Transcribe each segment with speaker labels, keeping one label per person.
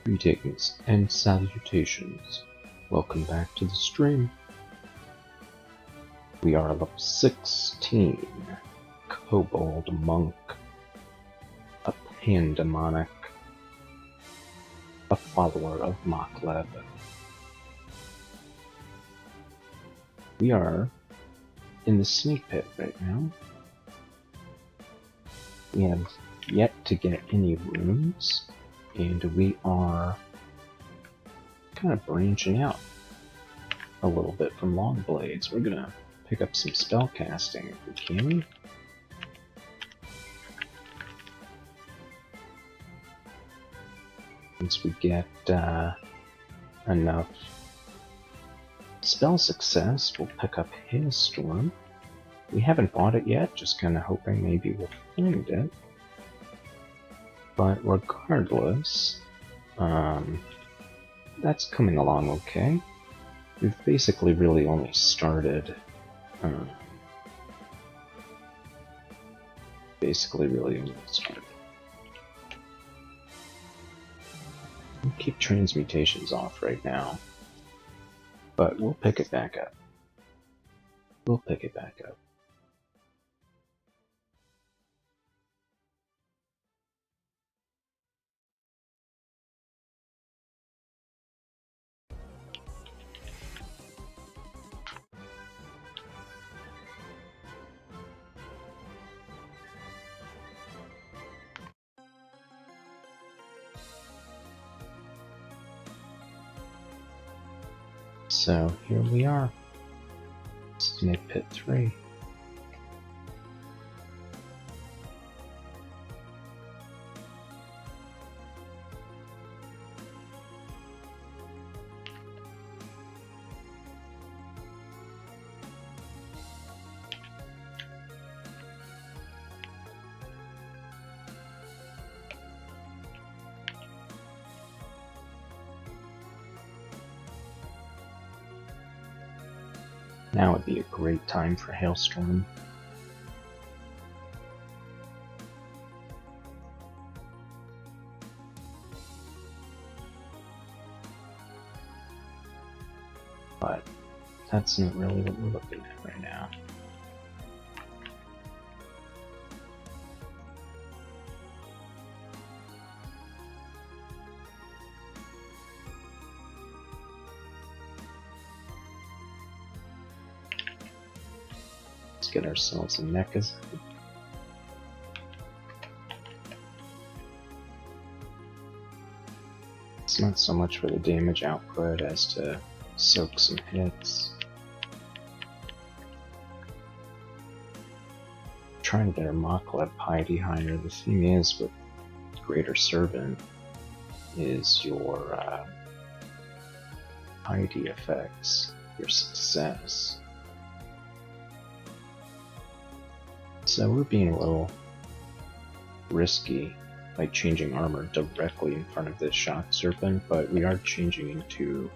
Speaker 1: Greetings and salutations. Welcome back to the stream. We are level 16, Kobold Monk, a Pandemonic, a follower of Makleb. We are in the Snake Pit right now. We have yet to get any rooms, and we are kind of branching out a little bit from Longblades. We're gonna pick up some spell casting if we can. Once we get enough spell success, we'll pick up Hailstorm. We haven't bought it yet, just kind of hoping maybe we'll find it. But regardless, that's coming along okay. We've basically really only started. We'll keep transmutations off right now, but we'll pick it back up. So here we are, Snake Pit 3. Now would be a great time for Hailstorm. But that's not really what we're looking at right now. Get ourselves a mechas. It's not so much for the damage output as to soak some hits. Trying to get our Makleb piety higher. The thing is with Greater Servant is your piety affects your success. So we're being a little risky by changing armor directly in front of this Shock Serpent, but we are changing into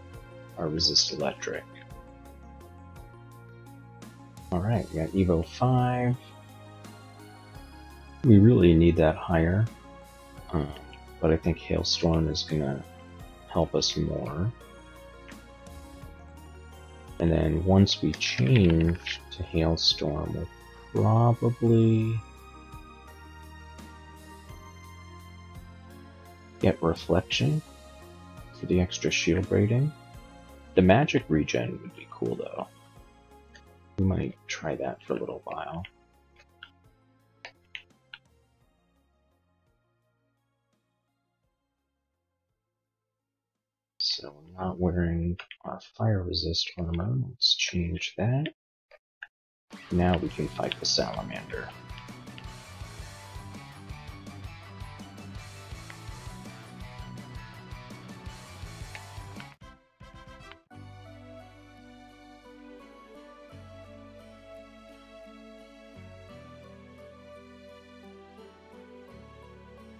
Speaker 1: our Resist Electric. Alright, we got Evo 5. We really need that higher, but I think Hailstorm is going to help us more. And then once we change to Hailstorm, we'll probably get Reflection for the extra shield rating. The magic regen would be cool though. We might try that for a little while. So we're not wearing our fire resist armor. Let's change that. Now we can fight the salamander.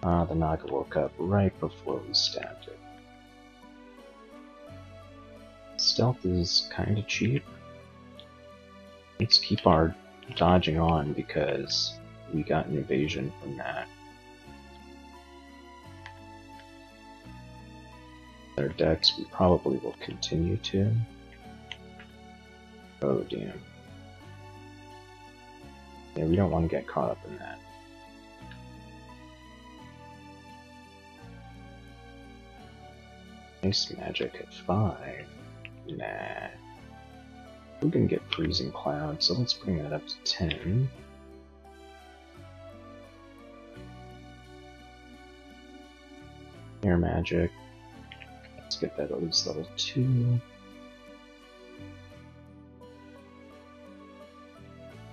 Speaker 1: The Naga woke up right before we stabbed it. Stealth is kind of cheap. Let's keep our dodging on because we got an evasion from that. Their decks, we probably will continue to. Oh, damn. Yeah, we don't want to get caught up in that. Ice magic at 5. Nah. We're gonna get freezing cloud, so let's bring that up to 10. Air magic. Let's get that at least level 2.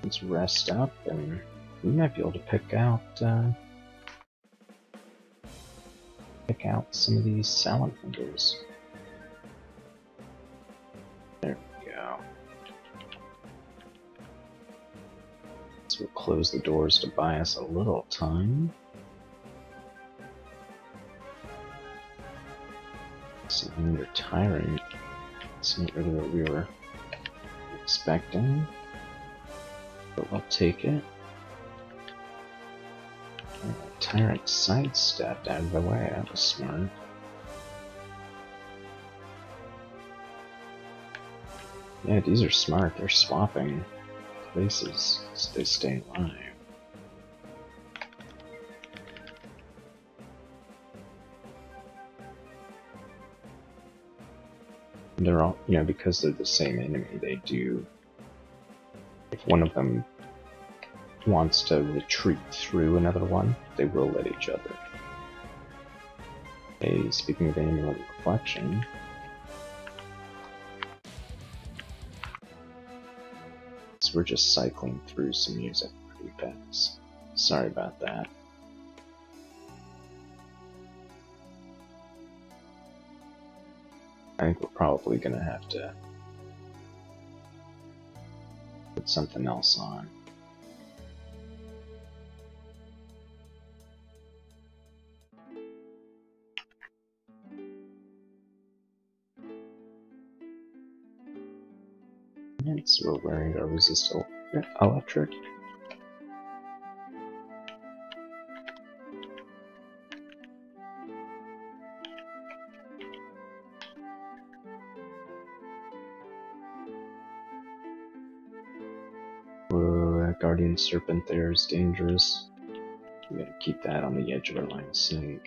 Speaker 1: Let's rest up, and we might be able to pick out some of these salamanders. There we go. So we'll close the doors to buy us a little time. Salamander Tyrant. It's not really what we were expecting, but we'll take it. Tyrant sidestepped out of the way, that was smart. Yeah, these are smart, they're swapping places so they stay alive. They're all, you know, because they're the same enemy, they do, if one of them wants to retreat through another one, they will let each other. Hey, speaking of annual reflection, so we're just cycling through some music pretty fast. Sorry about that. I think we're probably gonna have to put something else on. And so we're wearing a resist electric. Whoa, that Guardian Serpent there is dangerous. We gotta keep that on the edge of our line of sight.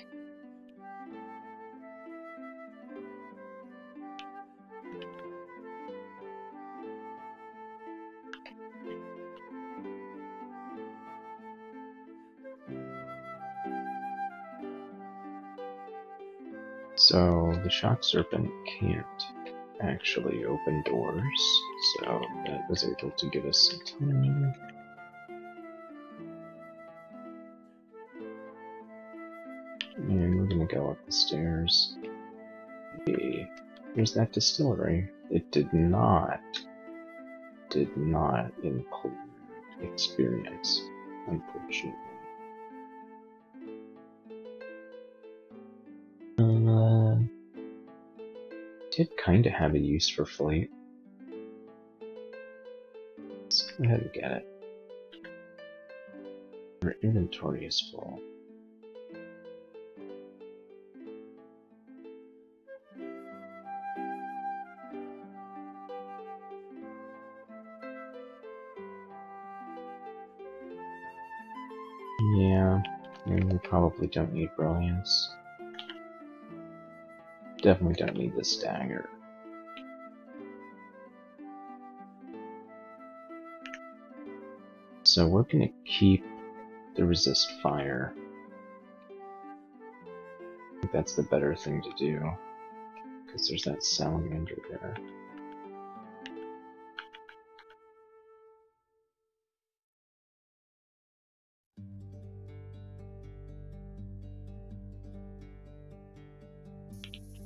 Speaker 1: So the Shock Serpent can't actually open doors, so that was able to give us some time. And we're gonna go up the stairs. Hey, here's that distillery. It did not include experience, unfortunately. Did kinda have a use for fleet. Let's go ahead and get it. Our inventory is full. Yeah, and we probably don't need brilliance. Definitely don't need this dagger. So we're gonna keep the resist fire. I think that's the better thing to do, because there's that salamander there.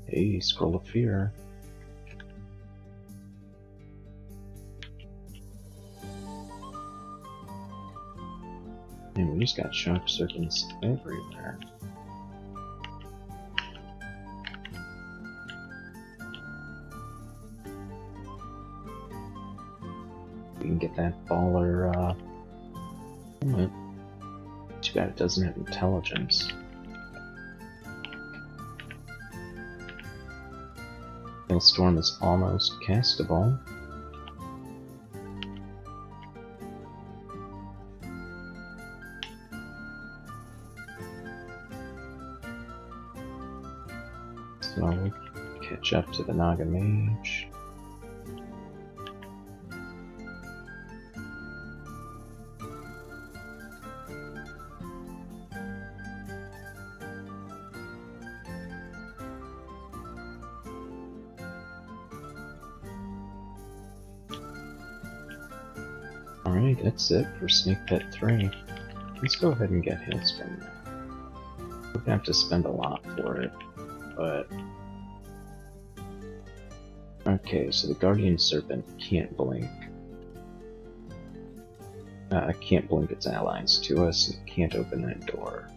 Speaker 1: Hey, Scroll of Fear. And we just got Shock Serpents everywhere. We can get that baller, too bad it doesn't have intelligence. Hailstorm is almost castable. So we catch up to the Naga Mage. Alright, that's it for Snake Pit 3. Let's go ahead and get Hailstorm now. We're gonna have to spend a lot for it, but... Okay, so the Guardian Serpent can't blink. Can't blink its allies to us, it can't open that door.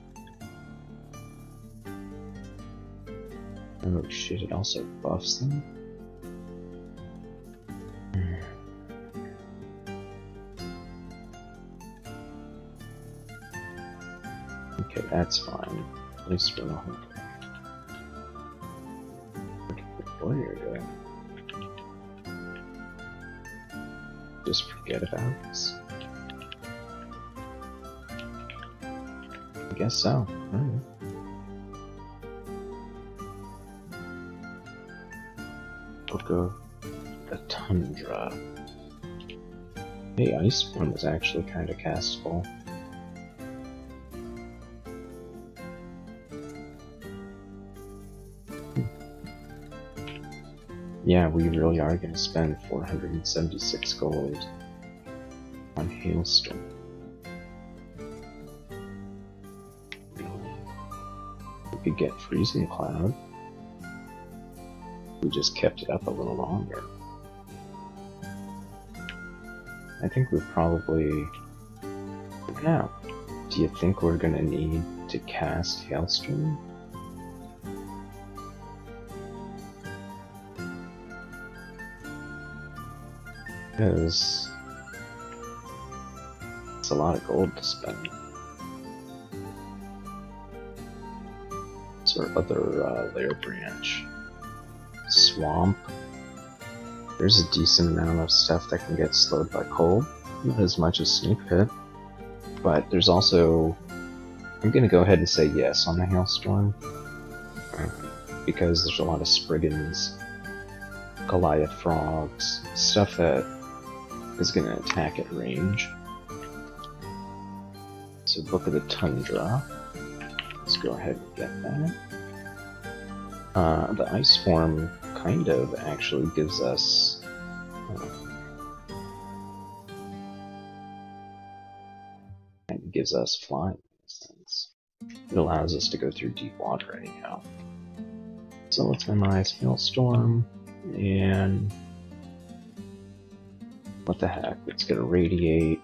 Speaker 1: Oh shit, it also buffs them? Okay, that's fine. At least we're not. What are you doing? Just forget about this? I guess so. Alright. Book of the Tundra. Hey, Iceborne is actually kind of castable. Yeah, we really are going to spend 476 gold on Hailstorm. We could get Freezing Cloud. We just kept it up a little longer. I think we probably... Now, do you think we're going to need to cast Hailstorm? Because it's a lot of gold to spend. It's our other lair branch. Swamp. There's a decent amount of stuff that can get slowed by cold. Not as much as Snake Pit. But there's also... I'm gonna go ahead and say yes on the Hailstorm. Because there's a lot of Spriggans, Goliath Frogs, stuff that is going to attack at range. So Book of the Tundra. Let's go ahead and get that. The Ice Form kind of actually gives us... flying in a sense. It allows us to go through deep water anyhow. So let's memorize Hailstorm, and... what the heck, let's get a Radiate,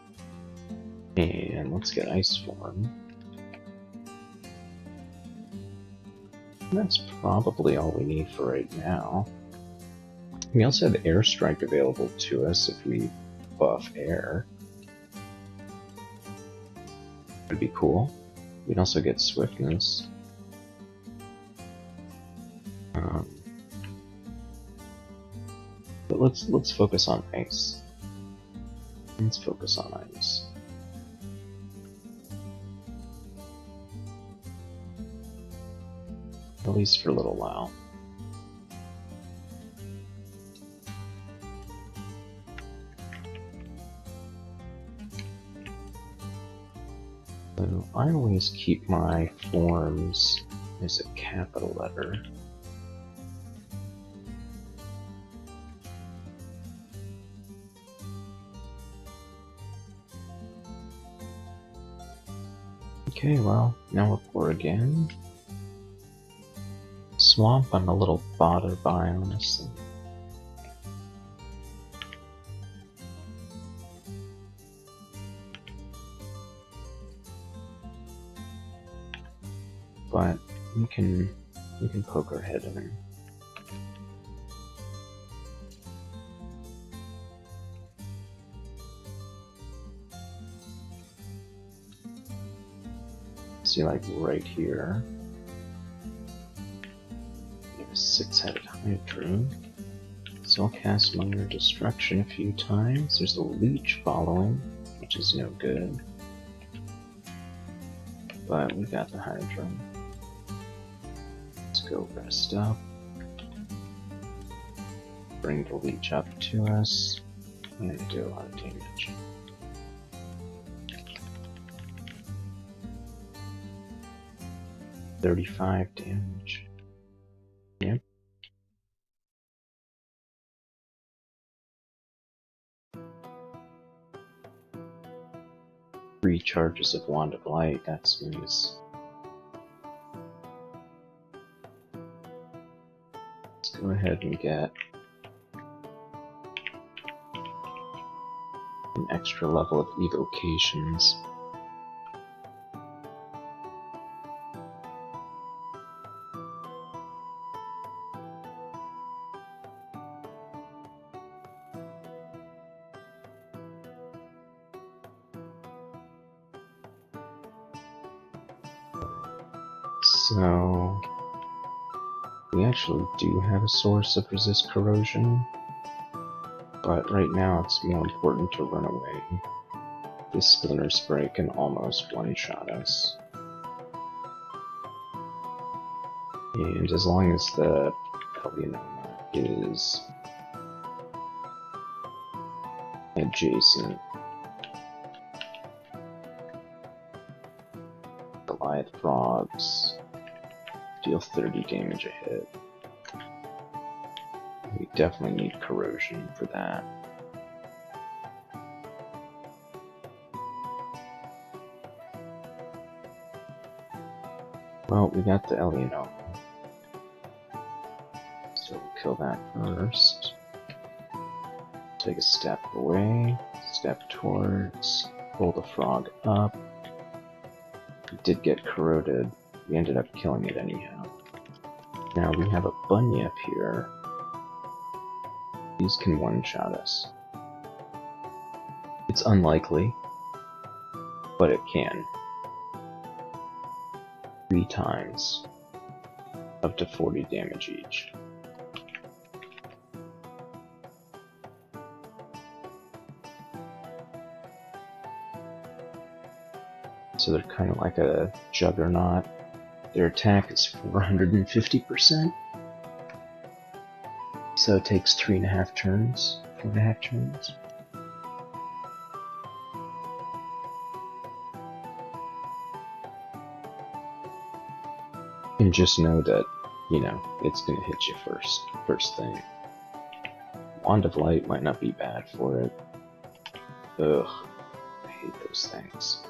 Speaker 1: and let's get Ice Form. That's probably all we need for right now. We also have Airstrike available to us if we buff air. That'd be cool. We'd also get Swiftness. But let's focus on Ice. Let's focus on Ice. At least for a little while. So I always keep my forms as a capital letter. Okay, well, now we're poor again. Swamp, I'm a little bothered by, honestly. But we can poke our head in. See, like right here, we have a 6-headed Hydra. So I'll cast Minor Destruction a few times. There's a leech following, which is no good. But we got the Hydra. Let's go rest up. Bring the leech up to us, and do a lot of damage. $35 damage. Yep. Three charges of Wand of Light, that's nice. Let's go ahead and get an extra level of evocations. So, we actually do have a source of resist corrosion, but right now it's more important to run away. This Splinter Spray can almost one-shot us. And as long as the Alienoma is adjacent, Goliath Frogs deal 30 damage a hit. We definitely need corrosion for that. Well, we got the Alienoma, so we'll kill that first. Take a step away, step towards, pull the frog up. It did get corroded. We ended up killing it anyhow. Now we have a Bunyip here. These can one-shot us. It's unlikely, but it can. 3 times. Up to 40 damage each. So they're kind of like a juggernaut. Their attack is 450%. So it takes 3.5 turns. 4.5 turns. And just know that, you know, it's gonna hit you first thing. Wand of Light might not be bad for it. Ugh, I hate those things.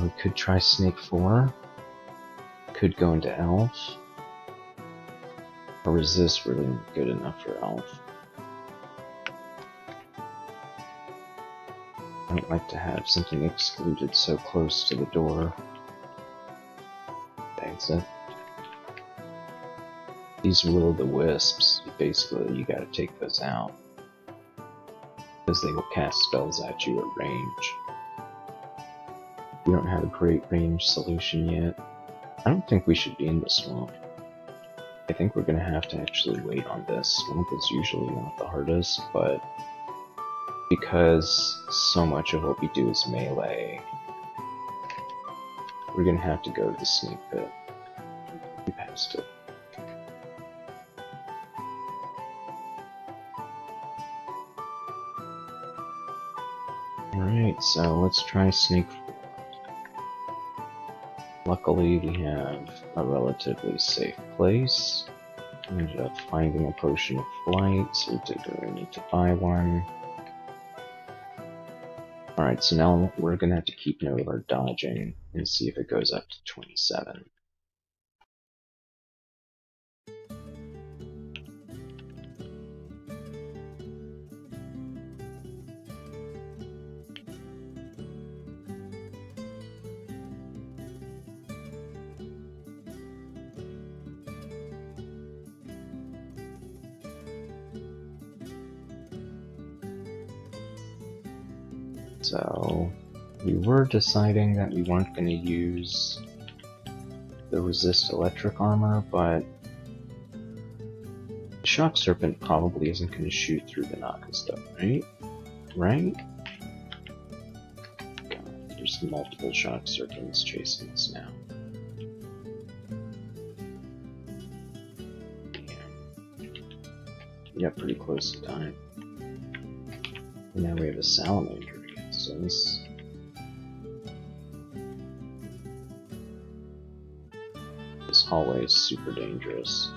Speaker 1: We could try Snake 4. Could go into Elf. Or Resist really not good enough for Elf. I don't like to have something excluded so close to the door. Exit. These Will-o'-the-Wisps, basically you gotta take those out. Because they will cast spells at you at range. We don't have a great range solution yet. I don't think we should be in the swamp. I think we're gonna have to actually wait on this. Swamp is usually not the hardest, but because so much of what we do is melee, we're gonna have to go to the Snake Pit. We passed it. Alright, so let's try Snake 4. Luckily, we have a relatively safe place. We ended up finding a potion of flight, so we didn't really need to buy one. Alright, so now we're gonna have to keep note of our dodging and see if it goes up to 27. So, we were deciding that we weren't going to use the Resist Electric Armor, but The Shock Serpent probably isn't going to shoot through the Nagas though, right? Right? God, there's multiple Shock Serpents chasing us now. Yeah, pretty close to time. And now we have a Salamander against us. This hallway is super dangerous.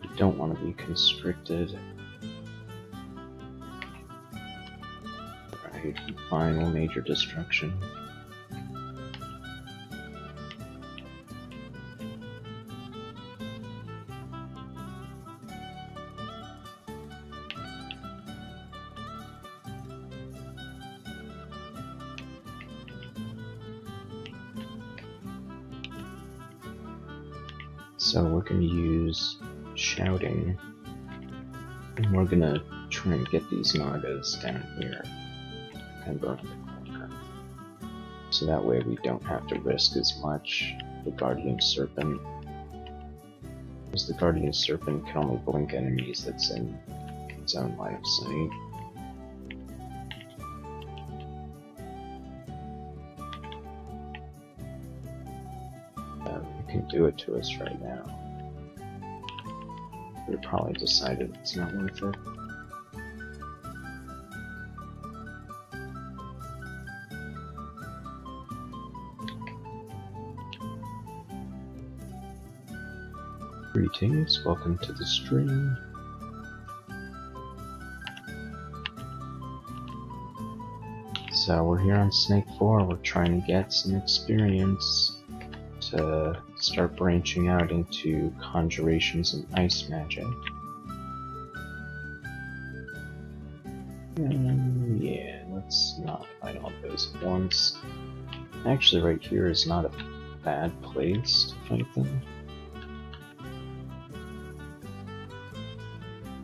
Speaker 1: We don't want to be constricted. Right, final major destruction. So we're going to use shouting, and we're going to try and get these Nagas down here, kind of around the corner. So that way we don't have to risk as much the Guardian Serpent, because the Guardian Serpent can only blink enemies that's in its own line of sight. Can do it to us right now. We probably decided it's not worth it. Greetings, welcome to the stream. So we're here on Snake 4, we're trying to get some experience to start branching out into conjurations and ice magic. Yeah, let's not fight all those at once. Actually, right here is not a bad place to fight them.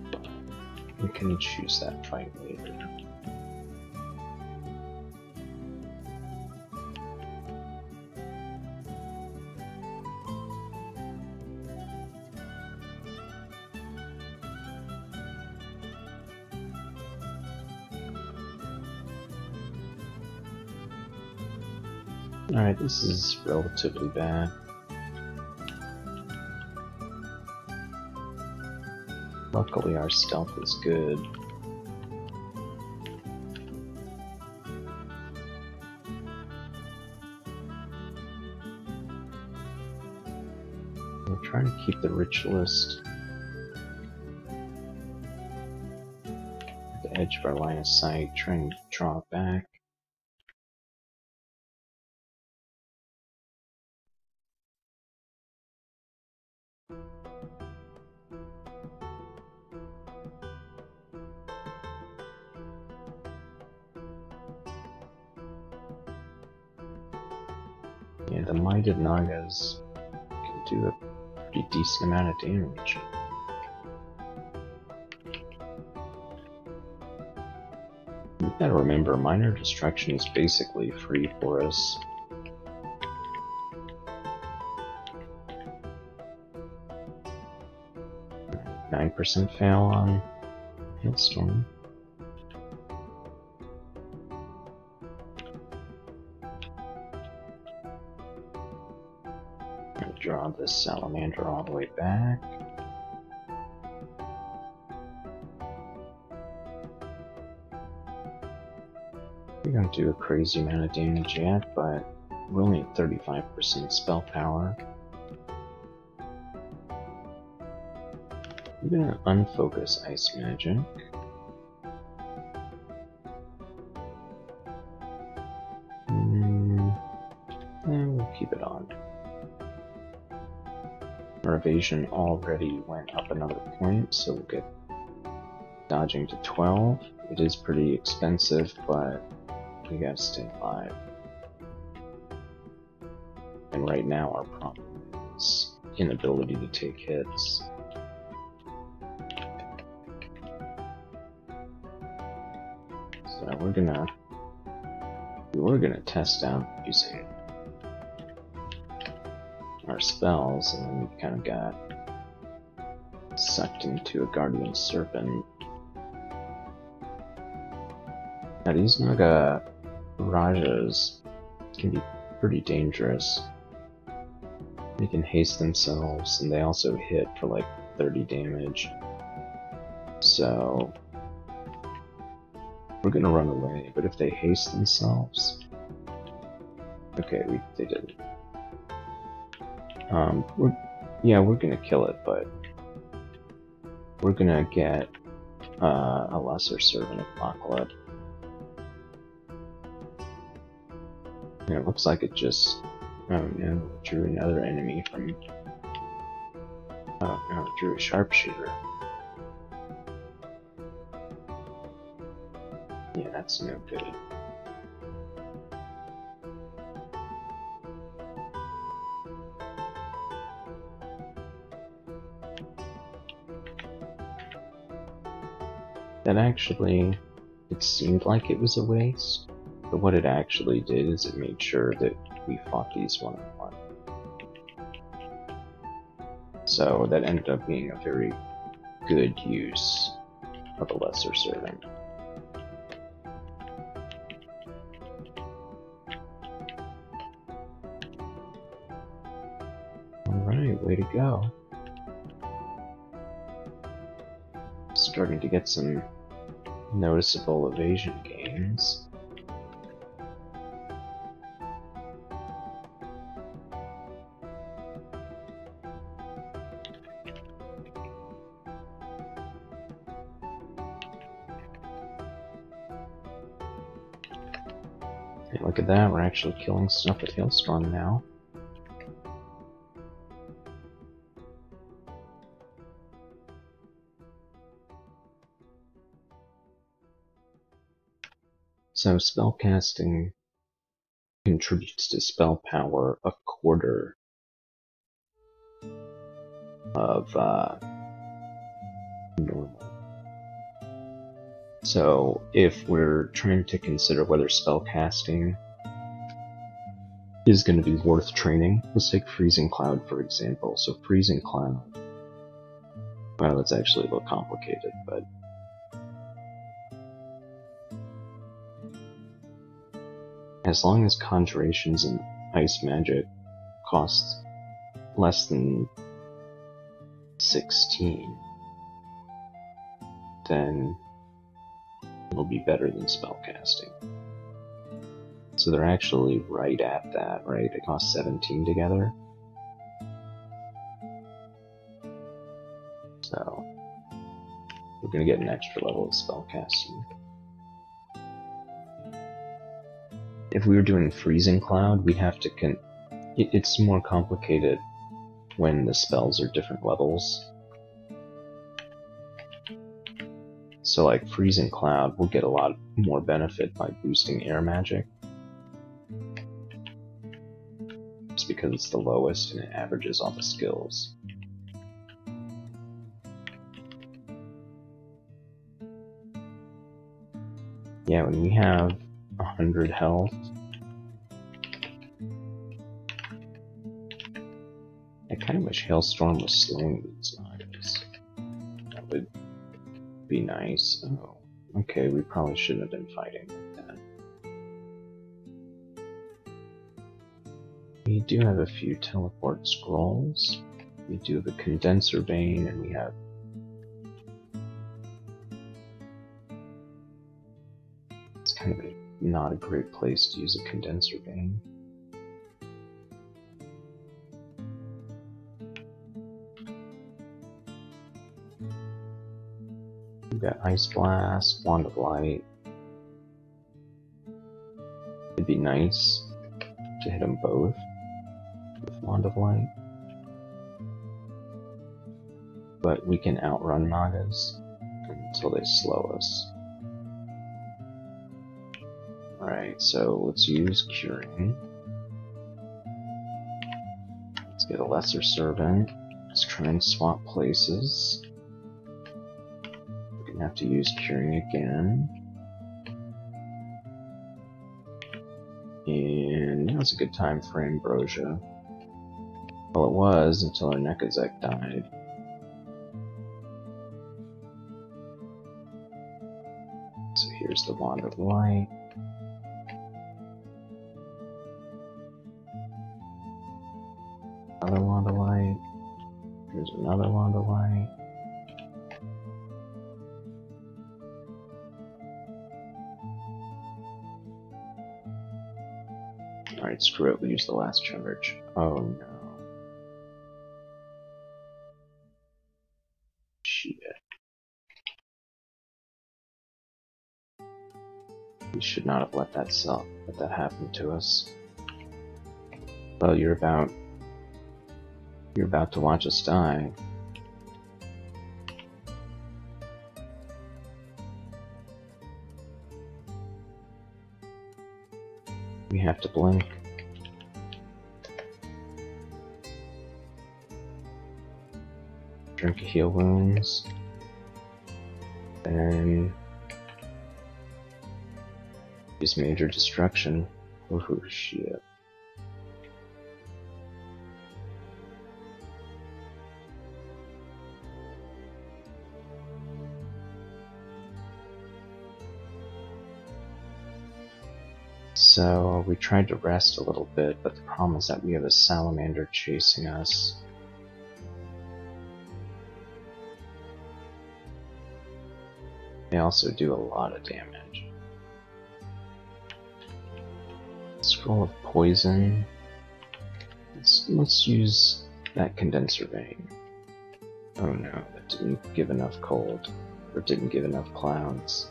Speaker 1: But we can choose that fight later. Alright, this is relatively bad. Luckily our stealth is good. We're trying to keep the Ritualist at the edge of our line of sight, trying to draw it back. Yeah, the Minded Nagas can do a pretty decent amount of damage. You gotta remember, minor destruction is basically free for us. Right, 9% fail on Hailstorm. Draw this Salamander all the way back. We don't do a crazy amount of damage yet, but we're only at 35% spell power. I'm gonna unfocus Ice Magic. And we'll keep it on. Our evasion already went up another point, so we'll get dodging to 12. It is pretty expensive, but we gotta stay alive. And right now our problem is inability to take hits. we were gonna test out using our spells, and then we kind of got sucked into a Guardian Serpent. Now these Naga Rajas can be pretty dangerous. They can haste themselves, and they also hit for like 30 damage. So we're gonna run away, but if they haste themselves... Okay, they didn't. We're gonna kill it, but we're gonna get a Lesser Servant of Apocalypse. And it looks like it just... Oh no, it drew another enemy from... Oh no, it drew a Sharpshooter. Yeah, that's no good. That actually... It seemed like it was a waste, but what it actually did is it made sure that we fought these one-on-one. So that ended up being a very good use of a Lesser Servant. Alright, way to go. Starting to get some noticeable evasion gains. Hey, look at that, we're actually killing stuff with Hailstorm now. So spellcasting contributes to spell power a quarter of normal. So if we're trying to consider whether spellcasting is going to be worth training, let's take Freezing Cloud for example. So Freezing Cloud, well, it's actually a little complicated, but as long as conjurations and ice magic cost less than 16, then it'll be better than spellcasting. So they're actually right at that, right? It costs 17 together. So we're gonna get an extra level of spellcasting. If we were doing Freezing Cloud, we'd have to it's more complicated when the spells are different levels. So like Freezing Cloud, we'll get a lot more benefit by boosting air magic. Just because it's the lowest and it averages all the skills. Yeah, when we have 100 health, I kind of wish Hailstorm was slowing these knives. That would be nice. Oh, okay, we probably shouldn't have been fighting like that. We do have a few teleport scrolls. We do have a Condenser Bane, and we have it's kind of not a great place to use a Condenser Bane. We've got Ice Blast, Wand of Light. It'd be nice to hit them both with Wand of Light. But we can outrun Nagas until they slow us. Alright, so let's use Curing. Let's get a Lesser Servant. Let's try and swap places. We're gonna have to use Curing again. And now's a good time for Ambrosia. Well, it was until our Nekazek died. So here's the Wand of Light. Another Wand of Light. Here's another Wand of Light. Alright, screw it, we use the last charge. Oh no. Shit. We should not have let that happen to us. Well, you're about to watch us die. We have to blink. Drink a heal wounds. Then use major destruction. Oh shit. So we tried to rest a little bit, but the problem is that we have a salamander chasing us. They also do a lot of damage. Scroll of poison. Let's use that condenser vein. Oh no, that didn't give enough cold, or didn't give enough clouds.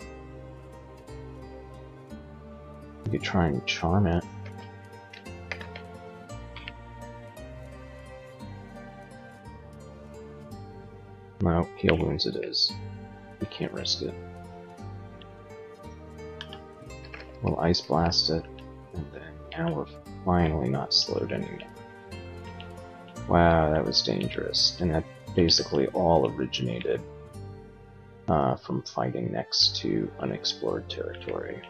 Speaker 1: We could try and charm it. No, heal wounds it is. We can't risk it. We'll ice blast it, and then now we're finally not slowed anymore. Wow, that was dangerous, and that basically all originated from fighting next to unexplored territory.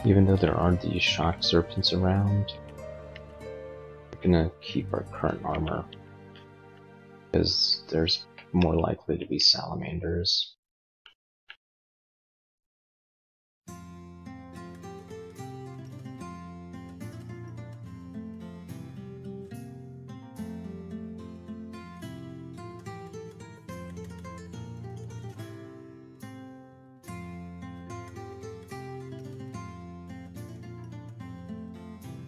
Speaker 1: Even though there are these shock serpents around, we're gonna keep our current armor, because there's more likely to be salamanders.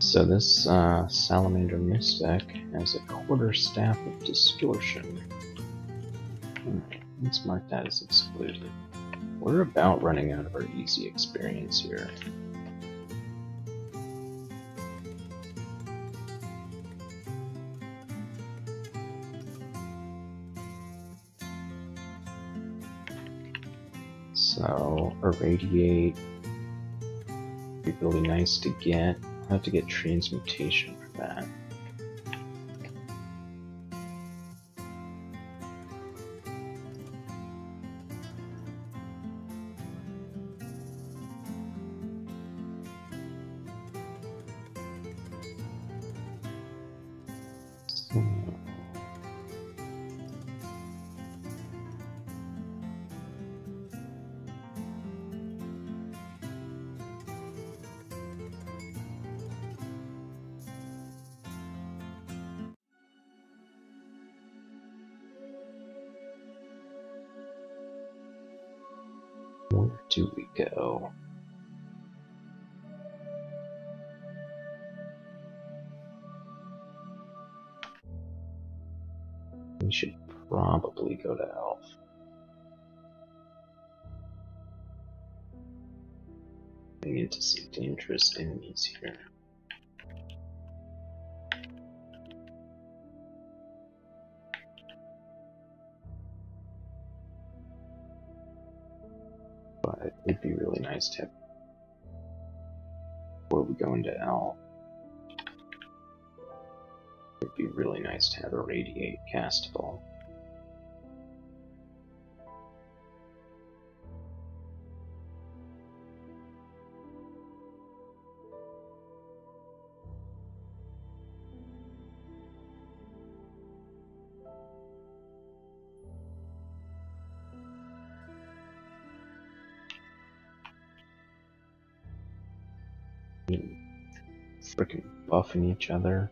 Speaker 1: So this Salamander Mystic has a quarterstaff of distortion. Alright, let's mark that as excluded. We're about running out of our easy experience here. So, Irradiate would be really nice to get. I have to get transmutation for that. do we go? We should probably go to Elf. Getting into some dangerous enemies here. But it'd be really nice to have, before we go into Elf, it'd be really nice to have a Radiate castable. Frickin' buffing each other.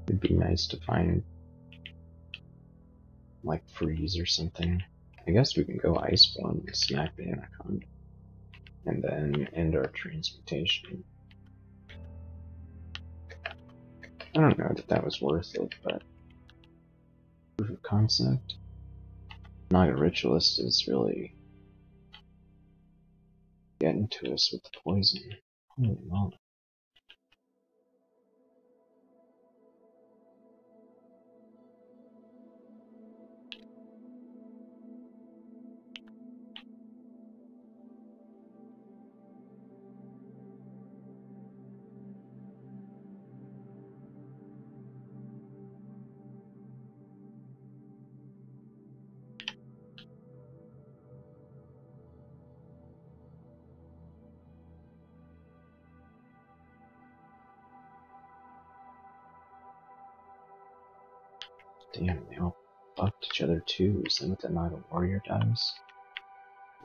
Speaker 1: It'd be nice to find, like, freeze or something. I guess we can go Iceborne and smack the Anaconda, and then end our transmutation. I don't know that that was worth it, but proof of concept. Naga Ritualist is really getting to us with the poison. Holy moly. Damn, they all fucked each other too. Is that what the Naga Warrior does?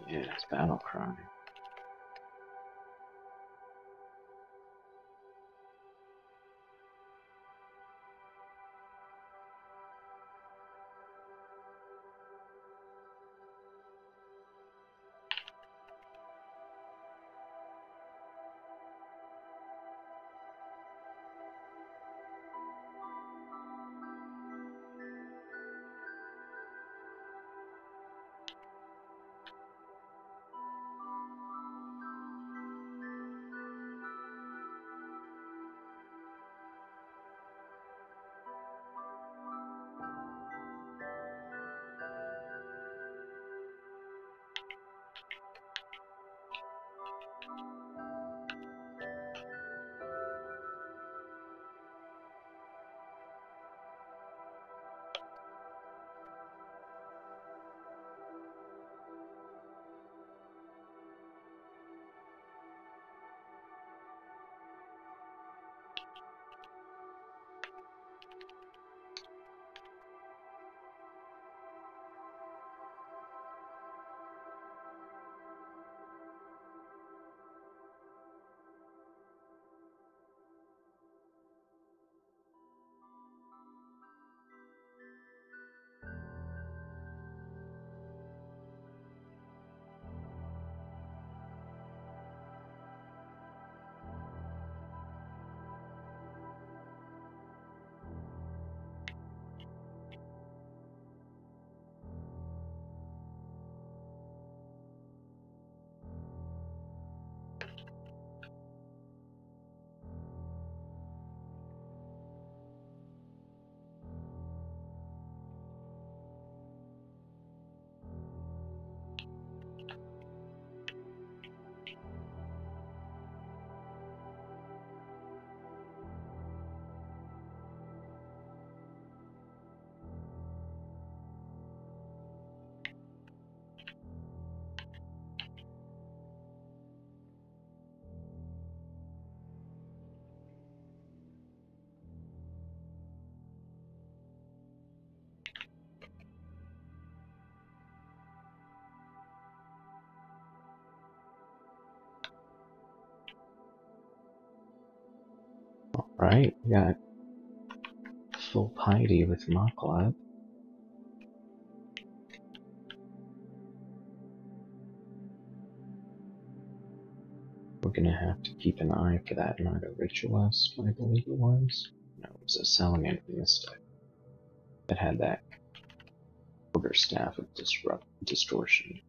Speaker 1: Yeah, it's Battle Cry. Alright, we got full piety with Moklab. We're gonna have to keep an eye for that Nardo Ritualist, I believe it was. No, it was a Salamander Mystic that had that quarterstaff of distortion.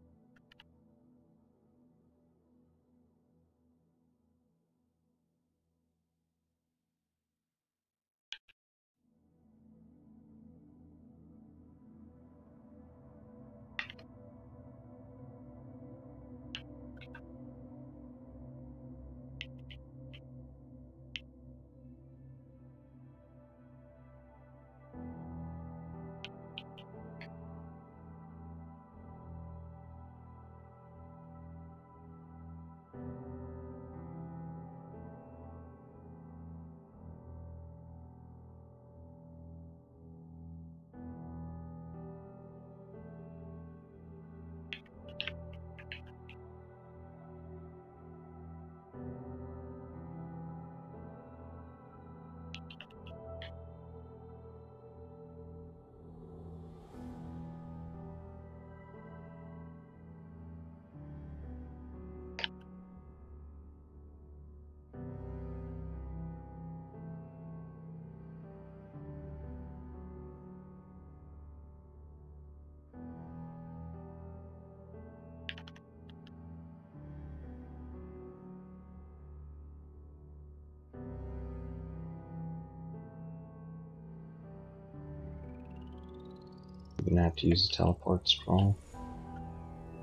Speaker 1: We're gonna have to use a teleport scroll.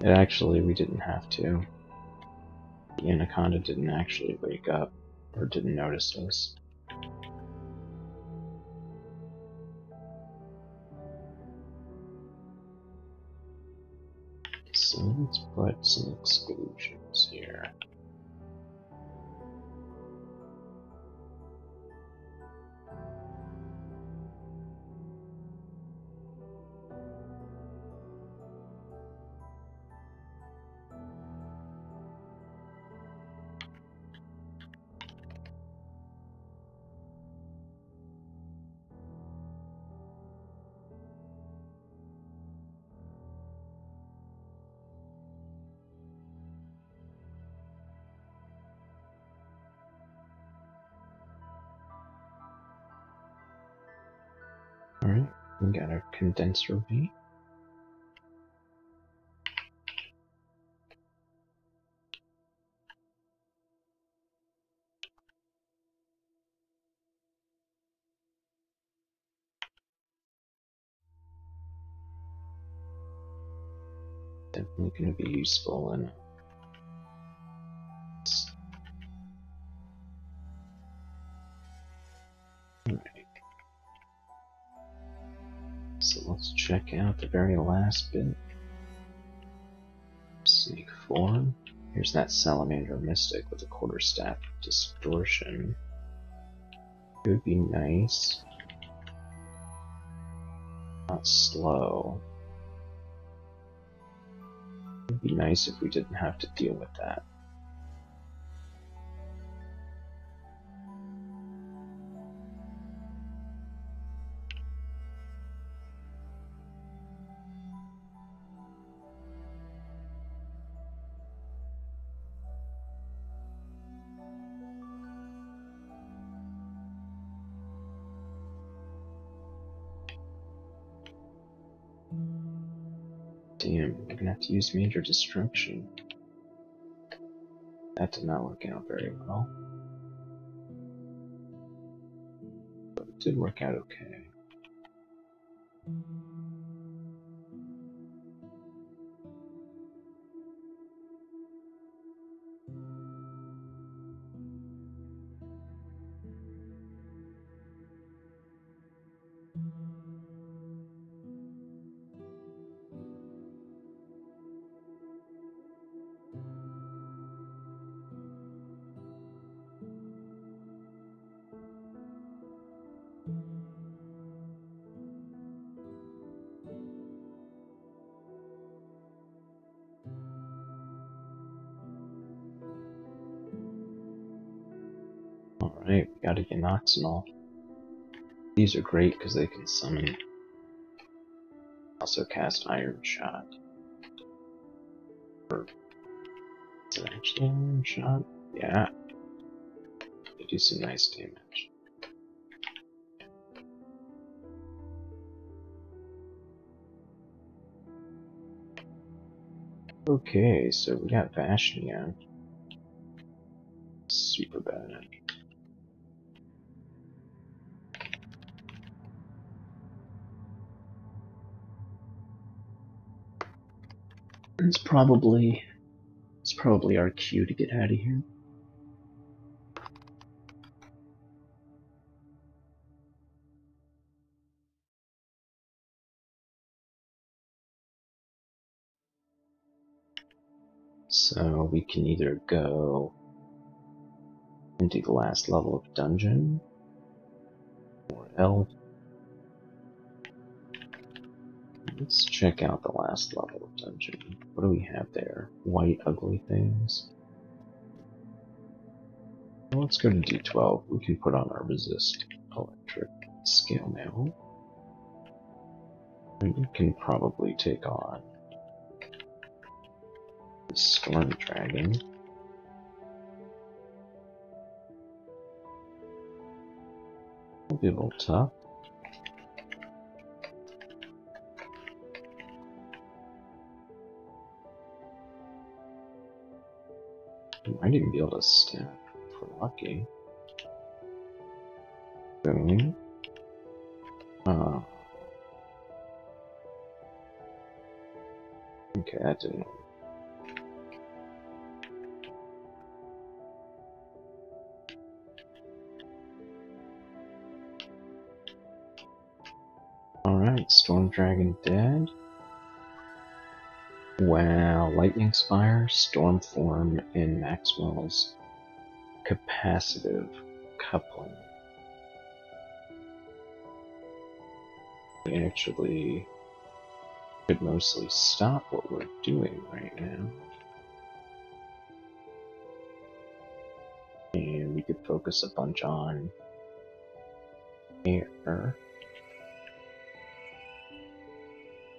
Speaker 1: Actually, we didn't have to. The Anaconda didn't actually wake up, or didn't notice us. So let's put some exclusions here. Alright, we got our condenser V. Definitely going to be useful in Alright. So let's check out the very last bit. Snake form. Here's that Salamander Mystic with a quarterstaff distortion. It would be nice. Not slow. It would be nice if we didn't have to deal with that. Damn, we're gonna have to use major destruction. That did not work out very well. But it did work out okay. Alright, we got a Yanoxanol. These are great because they can summon. Also cast Iron Shot. Is it actually Iron Shot? Yeah. They do some nice damage. Okay, so we got Vashnia. Super bad. It's probably our cue to get out of here. So we can either go into the last level of dungeon, or else. Let's check out the last level of dungeon. What do we have there? White ugly things. Well, let's go to D12. We can put on our resist electric scale mail. And we can probably take on the Storm Dragon. It'll be a little tough. We might even be able to stab if we're lucky. Boom. Okay, that didn't work. Alright, Storm Dragon dead. Wow, Lightning Spire, Storm Form, and Maxwell's capacitive coupling. We actually could mostly stop what we're doing right now. And we could focus a bunch on air.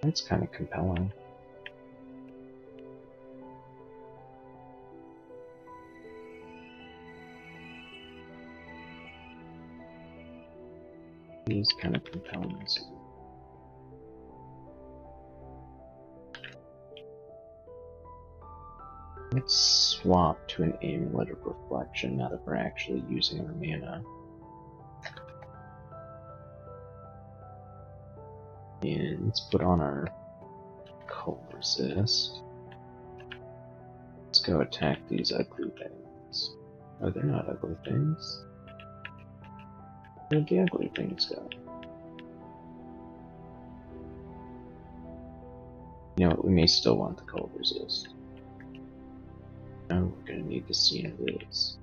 Speaker 1: That's kind of compelling. It is kind of compelling. Let's swap to an Amulet of Reflection now that we're actually using our mana. And let's put on our Cold Resist. Let's go attack these ugly things. Oh, they're not ugly things. Where'd the ugly things go? You know what, we may still want the Cold Resist. Now we're gonna need the Scene of This.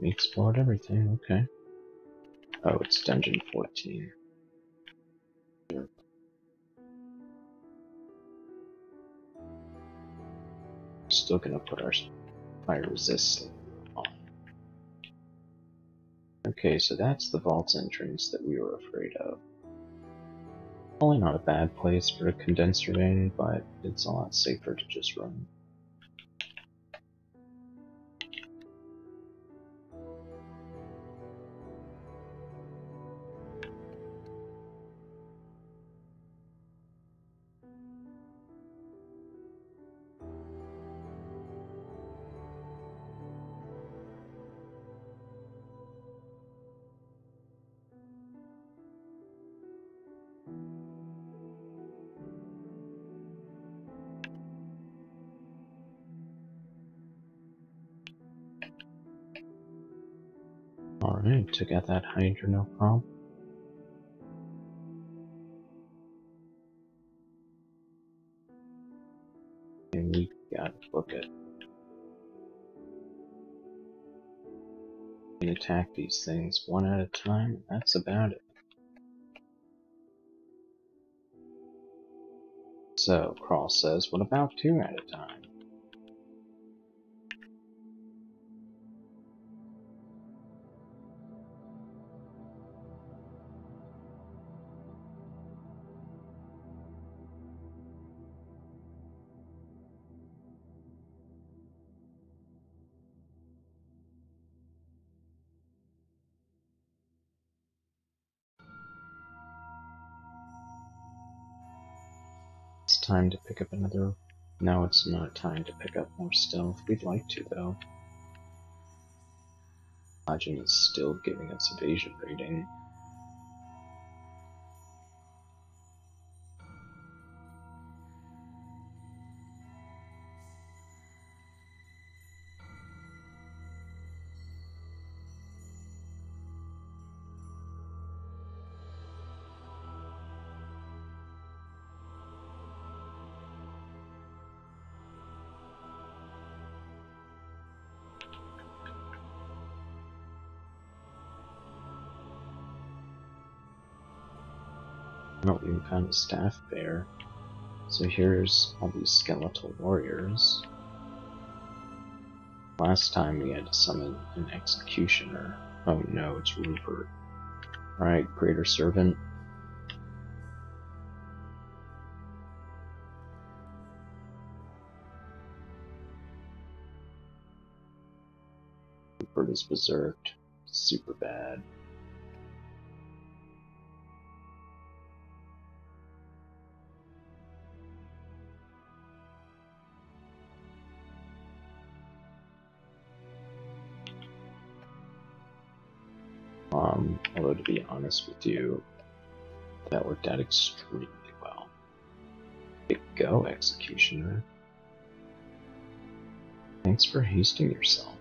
Speaker 1: We explored everything, okay. Oh, it's Dungeon 14. Here. Still gonna put our fire resist on. Okay, so that's the vault's entrance that we were afraid of. Probably not a bad place for a condenser vein, but it's a lot safer to just run. Alright, took out that Hydra, no problem. Gotta book it. You can attack these things one at a time, that's about it. So, Cross says, what about 2 at a time? It's time to pick up another... No, it's not time to pick up more stealth. We'd like to, though. Lodging is still giving us evasion rating. Oh, we found a staff bear. So here's all these skeletal warriors. Last time we had to summon an executioner. Oh no, it's Rupert. Alright, Greater Servant. Rupert is berserked. Super bad. Although to be honest with you, that worked out extremely well. Good go, Executioner. Thanks for hasting yourself.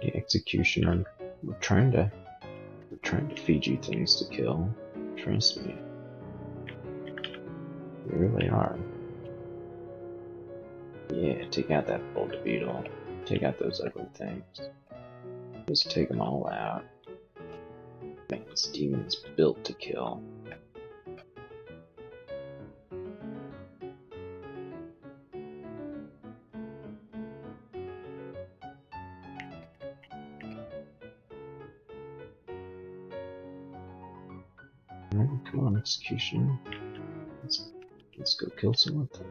Speaker 1: The Executioner, we're trying to feed you things to kill. Trust me. We really are. Yeah, take out that boulder beetle. Take out those ugly things. Just take them all out. Man, this demon is built to kill. Alright, come on, Executioner. Let's go kill some of them.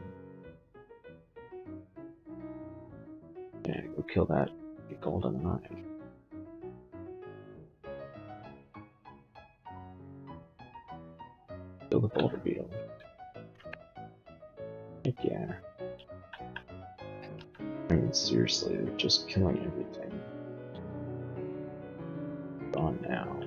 Speaker 1: Yeah, go kill that golden eye. Kill the boulder beetle. Heck yeah. I mean, seriously, they're just killing everything. Gone now.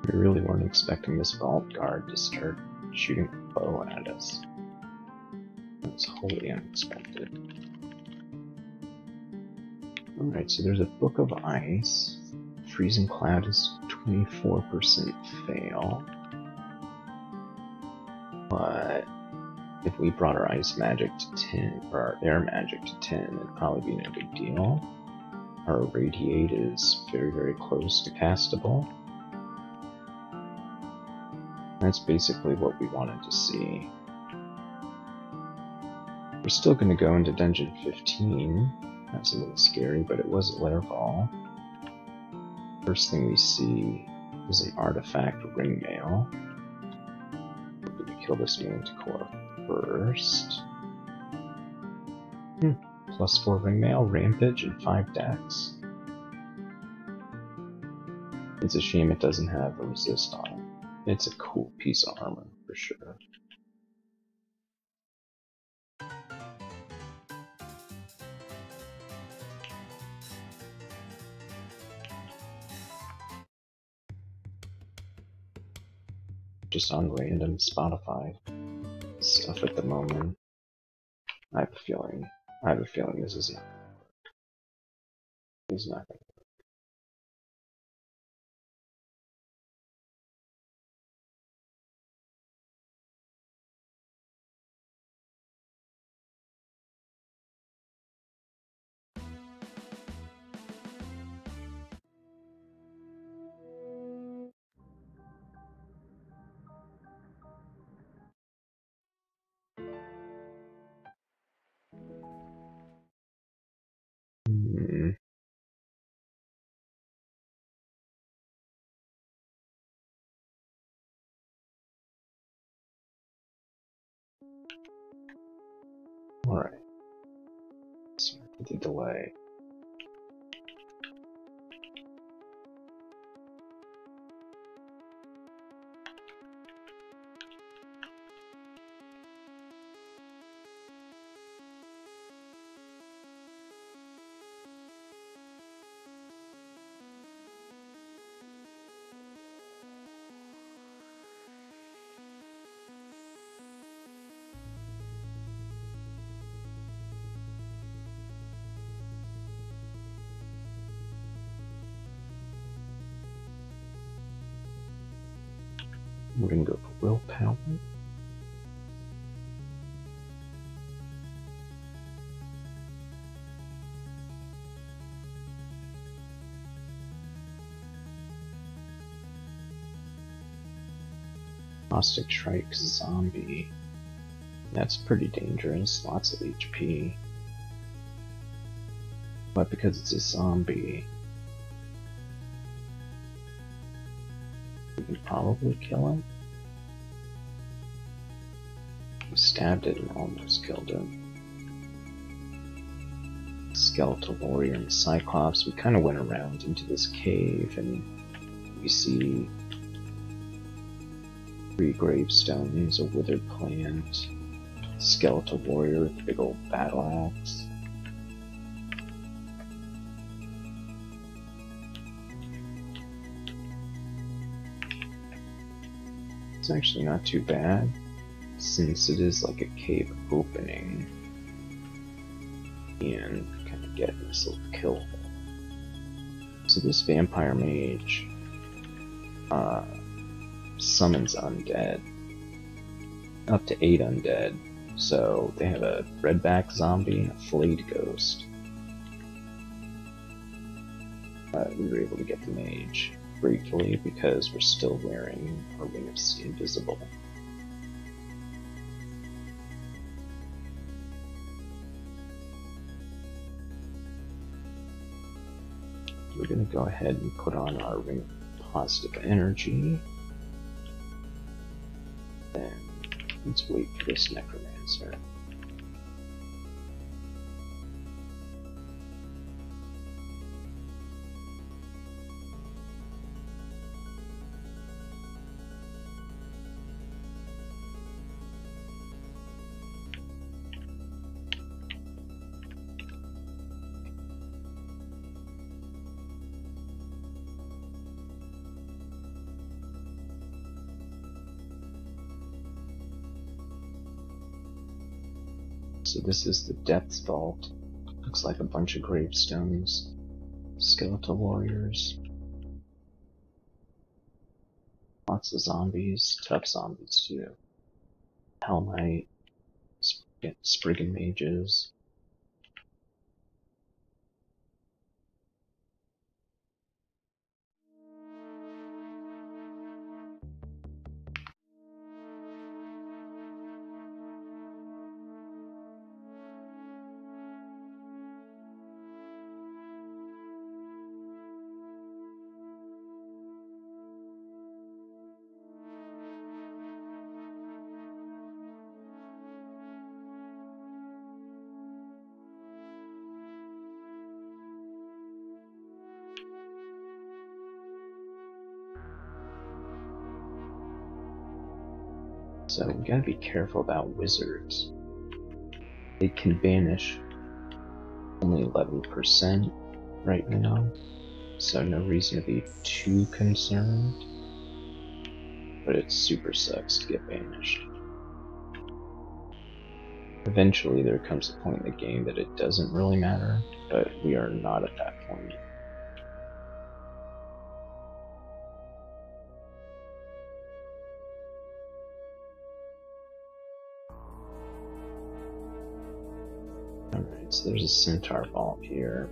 Speaker 1: We really weren't expecting this vault guard to start shooting a bow at us. It was wholly unexpected. Alright, so there's a Book of Ice. Freezing Cloud is 24% fail. But if we brought our ice magic to 10, or our air magic to 10, it'd probably be no big deal. Our Radiate is very, very close to castable. That's basically what we wanted to see. We're still going to go into Dungeon 15. That's a little scary, but it was a Lairfall. First thing we see is an artifact ringmail. We're going to kill this manticore first. Plus 4 ringmail, rampage, and 5 dex. It's a shame it doesn't have a resist on it. It's a cool piece of armor, for sure. Just on random Spotify stuff at the moment. I have a feeling this is not going to work. Alright. Sorry for the delay. We're gonna go for willpower. Caustic Strike Zombie. That's pretty dangerous, lots of HP. But because it's a zombie, we can probably kill him. We stabbed it and almost killed him. Skeletal Warrior and Cyclops, we kind of went around into this cave and we see 3 gravestones, a withered plant, Skeletal Warrior with a big old battle axe. It's actually not too bad, since it is like a cave opening and kind of get this little kill hole. So this vampire mage summons undead, up to 8 undead. So they have a redback zombie and a flayed ghost. But we were able to get the mage briefly because we're still wearing our Ring of Invisible. We're going to go ahead and put on our Ring of Positive Energy. Then let's wait for this Necromancer. So this is the Depths Vault. Looks like a bunch of gravestones. Skeletal warriors. Lots of zombies. Tough zombies too. Hell Knight. Spriggan mages. So we gotta be careful about wizards. They can banish only 11% right now, so no reason to be too concerned. But it super sucks to get banished. Eventually there comes a point in the game that it doesn't really matter, but we are not at that point. Alright, so there's a centaur vault here.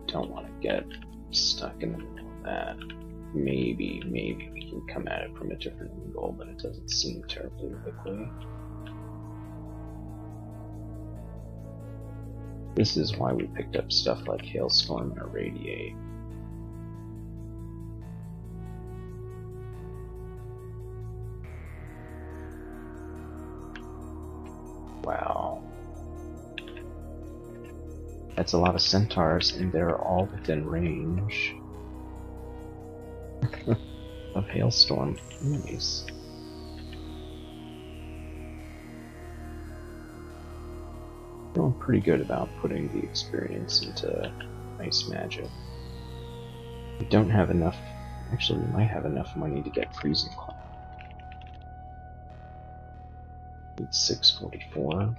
Speaker 1: Don't want to get stuck in the middle of that. Maybe we can come at it from a different angle, but it doesn't seem terribly likely. This is why we picked up stuff like Hailstorm and Irradiate. Wow. That's a lot of centaurs, and they're all within range of Hailstorm. Nice. Feeling pretty good about putting the experience into ice magic. We don't have enough. Actually, we might have enough money to get Freezing Cloud. Need 644.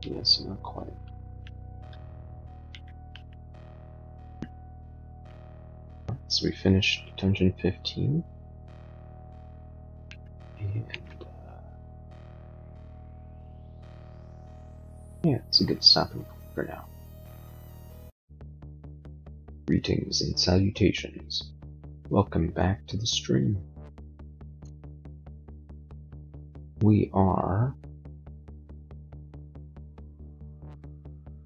Speaker 1: Yes, not quite. So we finished Dungeon 15. And, yeah, it's a good stopping point for now. Greetings and salutations. Welcome back to the stream. We are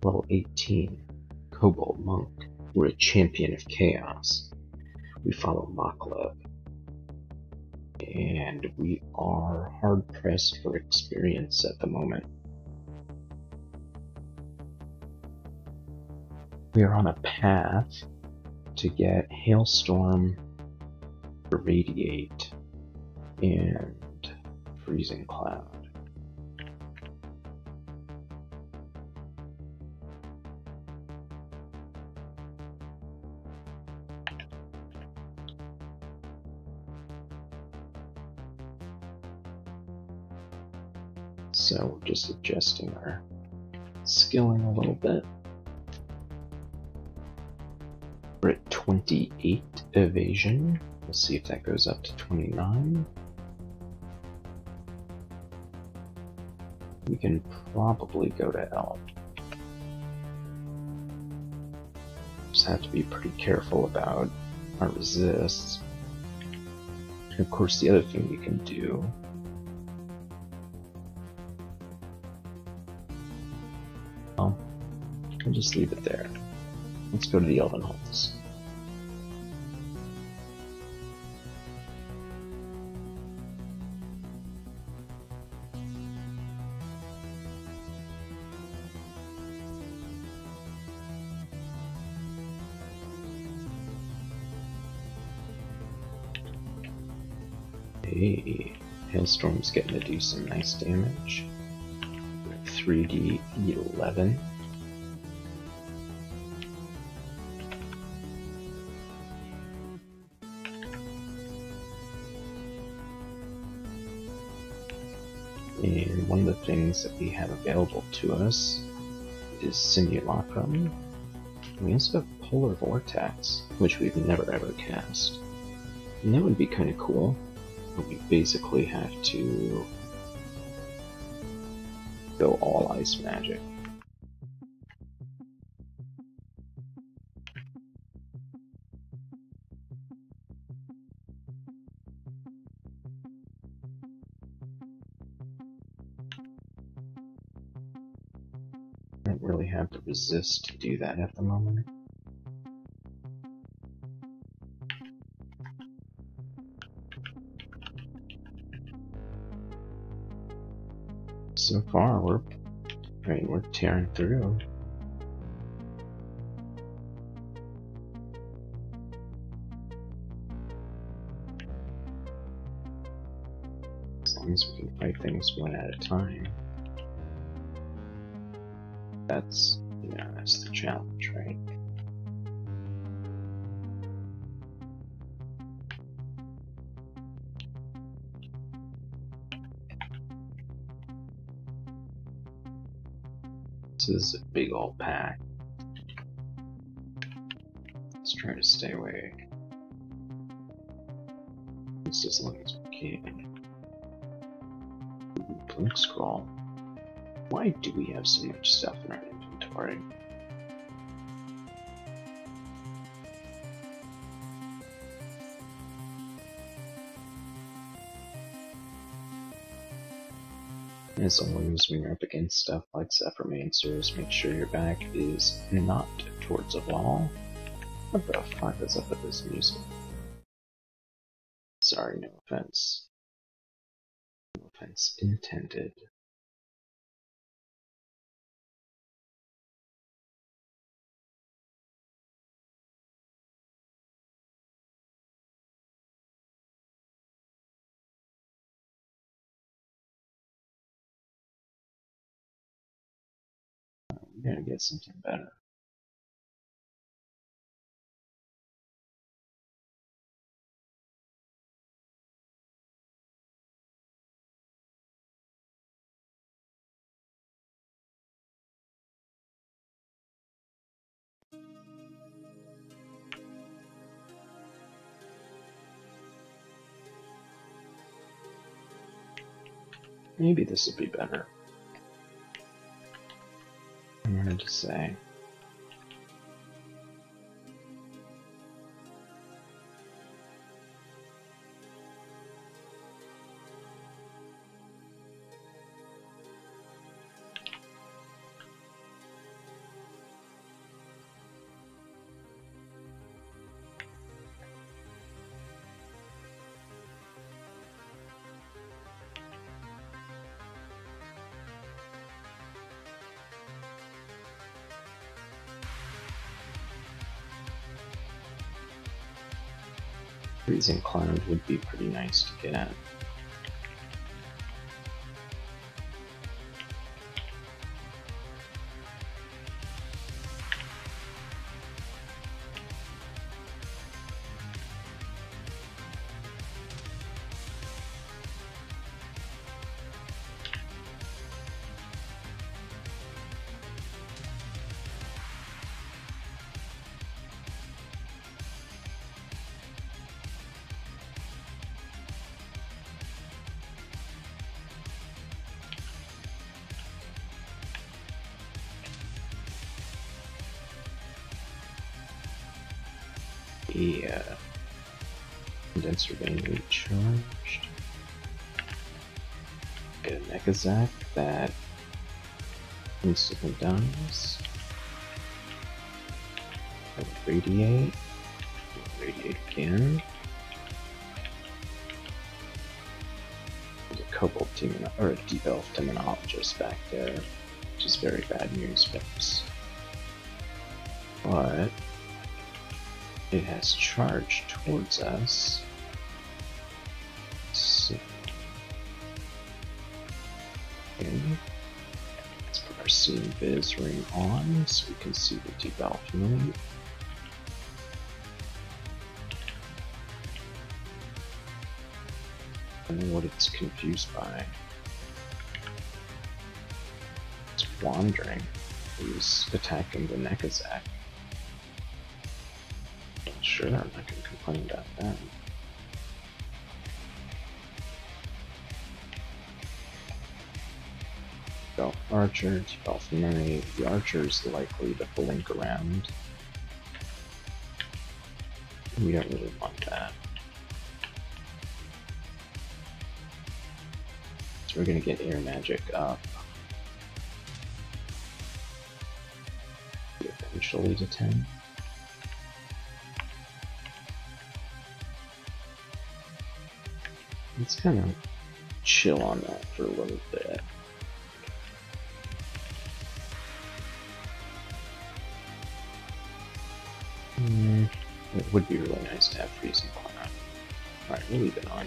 Speaker 1: level 18, Kobold Monk. We're a champion of chaos. We follow Maklev. And we are hard pressed for experience at the moment. We are on a path to get Hailstorm, Irradiate, and Freezing Cloud. So we're just adjusting our skilling a little bit. We're at 28 evasion. We'll see if that goes up to 29. We can probably go to Elf. Just have to be pretty careful about our resists. And of course, the other thing you can do I'll just leave it there. Let's go to the Elven Halls. Hey, Hailstorm's getting to do some nice damage. 3d11. things that we have available to us is Simulacrum. We also have Polar Vortex, which we've never ever cast. And that would be kind of cool, but we basically have to go all ice magic. I don't really have the resist to do that at the moment. So far, we're tearing through. As long as we can fight things one at a time. That's the challenge, right? This is a big old pack. Let's try to stay away. Just as long as we can. Blink scroll. Why do we have so much stuff in our inventory? As always, when you're up against stuff like Zephyrmancers, make sure your back is not towards a wall. What the fuck is up with this music? Sorry, no offense. No offense intended. We gotta get something better. Maybe this would be better. I'm hard to say. Freezing Cloud would be pretty nice to get at. The condenser being recharged. Get a Nekazak that instantly dies. I would radiate. Radiate again. There's a Cobalt demon or a Deep Elf Demonologist back there, which is very bad news, folks. But it has charged towards us. Let's see. Okay. Let's put our Seeing Viz ring on so we can see the Deep Elf move. I don't know what it's confused by. wandering. Who's attacking the Nekazak. Sure, I'm not going to complain about that. Elf Archer, Elf Knight. The Archer is likely to blink around. We don't really want that. So we're going to get Air Magic up. Eventually to 10. Let's kind of chill on that for a little bit. It would be really nice to have Freezing Cloud. Alright, we'll leave it on.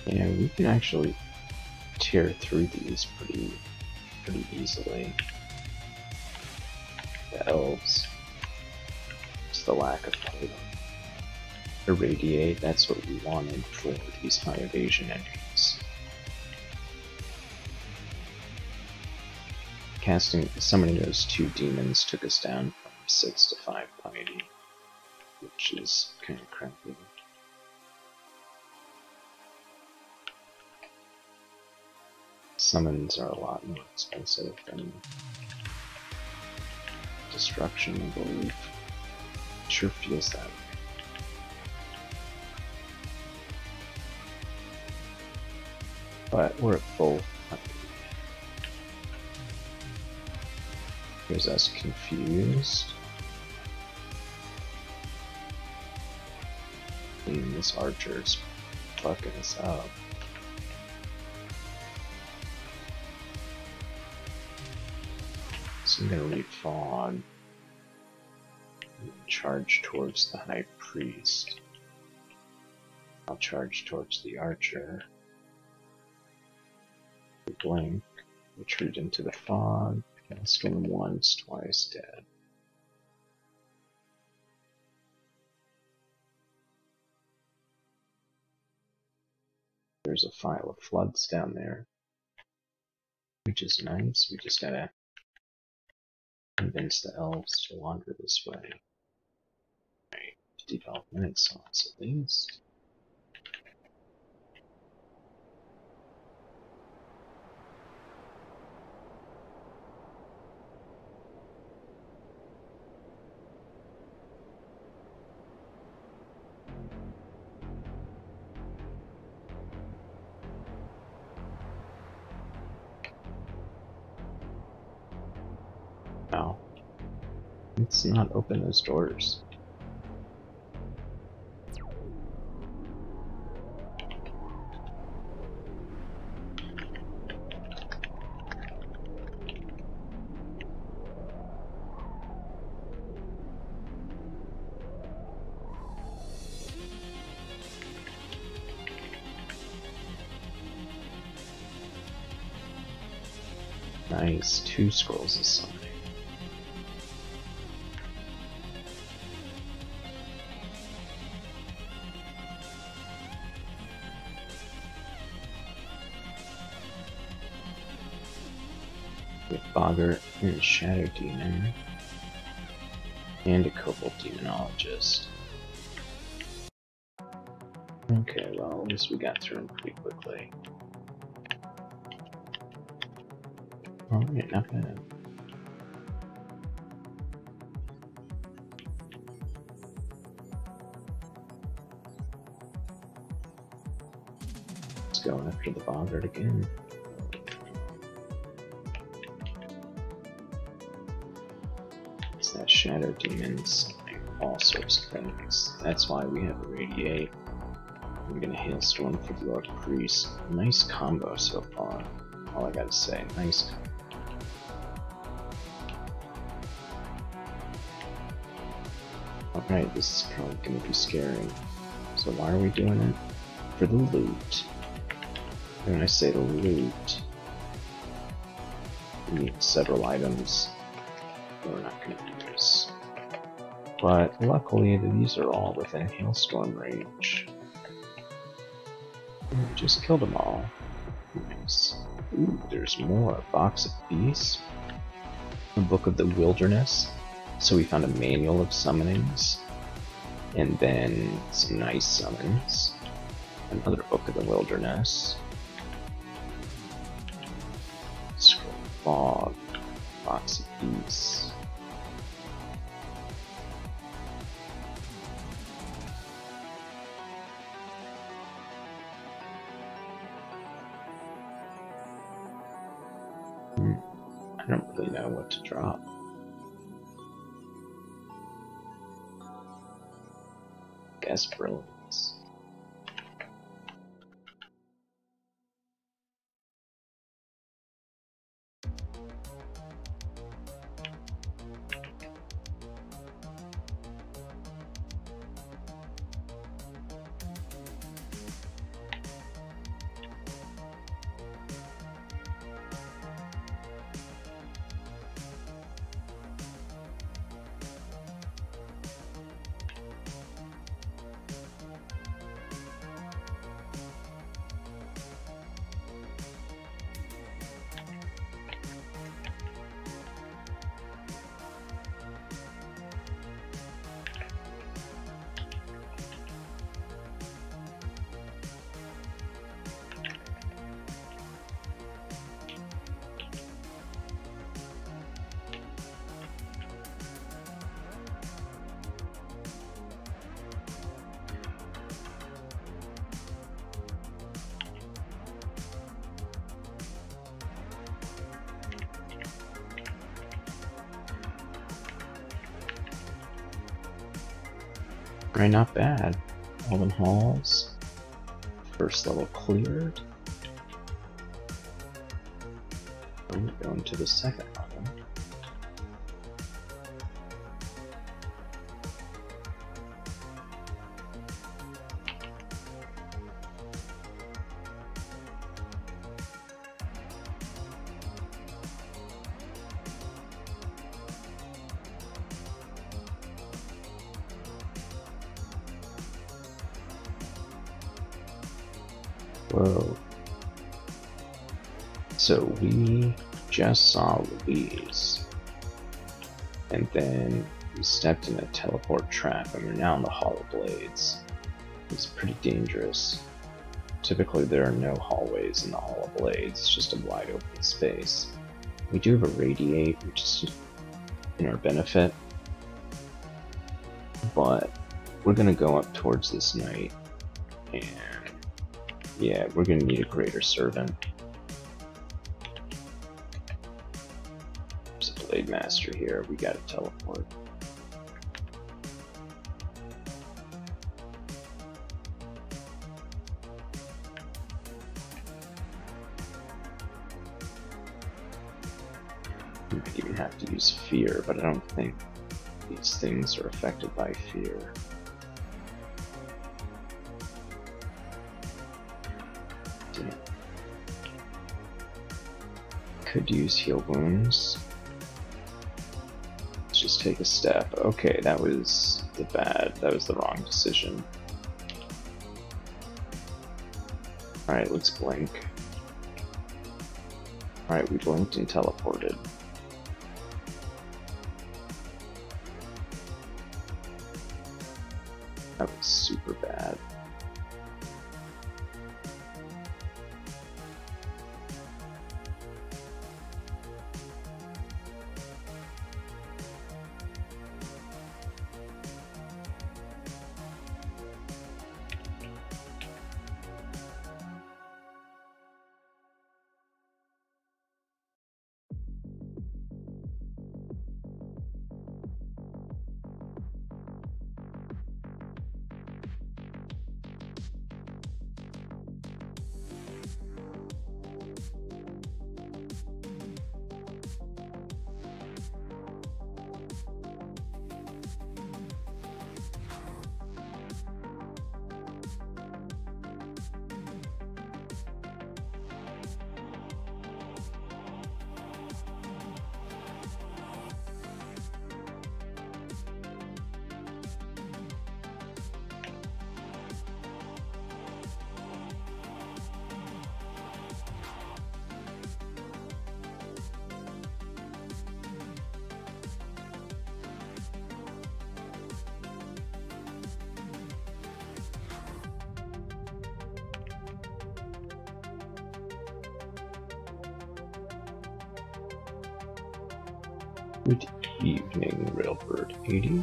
Speaker 1: Yeah, we can actually tear through these pretty easily. The elves. It's the lack of irradiate. That's what we wanted for these high evasion enemies. Summoning those 2 demons took us down from 6 to 5 piety, which is kind of crappy. Summons are a lot more expensive than destruction, I believe. It sure feels that way. But we're at full. Here's us confused. And this archer's fucking us up. So I'm gonna read Fog. Charge towards the High Priest. I'll charge towards the Archer. Blink. Retreat into the Fog. Cast him once, twice, dead. There's a file of floods down there, which is nice. We just gotta convince the elves to wander this way. Right, 55 minutes songs at least. No. Let's not open those doors. Nice, 2 scrolls of summoning. With Boggart and a Shadow Demon. And a Cobalt Demonologist. Okay, well, at least we got through them pretty quickly. Alright, not bad. Let's go after the Boggart again. It's that Shadow Demons, all sorts of things. That's why we have Irradiate. We're gonna Hailstorm for the Orc Priest. Nice combo so far. All I gotta say, nice combo. Alright, this is probably going to be scary. So why are we doing it? For the loot. And when I say the loot, we need several items that we're not going to use. But luckily, these are all within hailstorm range. We just killed them all. Nice. Ooh, there's more. A box of beasts. A book of the wilderness. So we found a manual of summonings. And then some nice summons. Another book of the wilderness. Scroll fog. Box of beasts. I don't really know what to drop. Guess brilliance. Alright, not bad. Elven Halls. First level cleared. I'm gonna go into the second level. Whoa. So we just saw Louise, and then we stepped in a teleport trap, and we're now in the Hollow Blades. It's pretty dangerous. Typically there are no hallways in the Hollow Blades, it's just a wide open space. We do have a Radiate, which is in our benefit, but we're gonna go up towards this knight, and yeah, we're gonna need a Greater Servant. There's a Blade Master here, we gotta teleport. We might even have to use Fear, but I don't think these things are affected by Fear. Could use Heal Wounds. Let's just take a step. Okay, that was that was the wrong decision. Alright, let's blink. Alright, we blinked and teleported. That was super bad. Good evening, Railbird 80.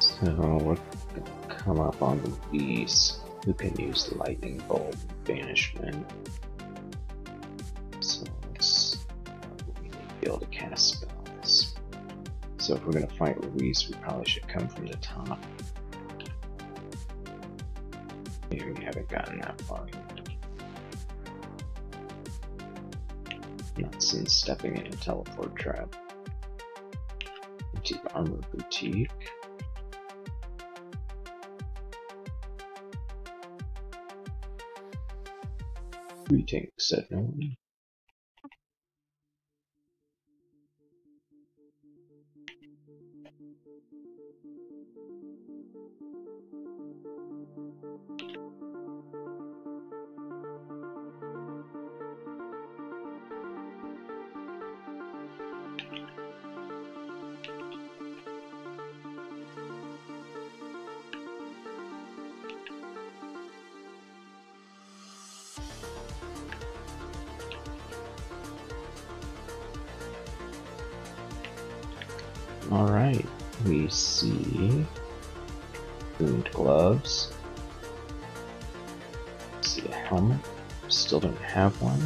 Speaker 1: So we're going to come up on these who can use the lightning bolt banishment. So we need to be able to cast spells. So if we're going to fight Luis, we probably should come from the top. Maybe we haven't gotten that far yet. Not since stepping in a teleport trap. Antique armor boutique. Greetings, said no one. Alright, we see wound gloves. See a helmet. Still don't have one.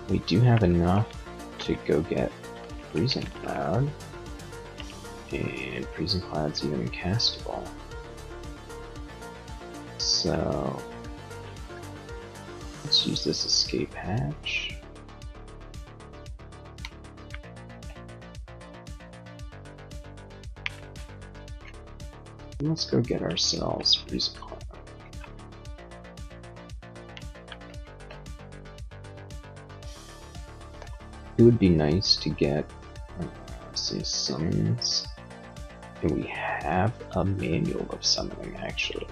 Speaker 1: We do have enough to go get Freezing Cloud. And Freezing Cloud's even castable. So let's use this escape hatch. Let's go get ourselves Freezing Cloud. It would be nice to get some summons. And we have a manual of summoning actually.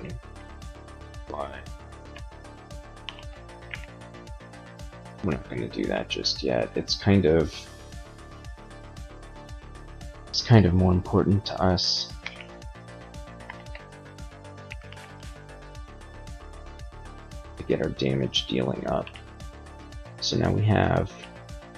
Speaker 1: But we're not going to do that just yet. It's kind of more important to us get our damage dealing up. So now we have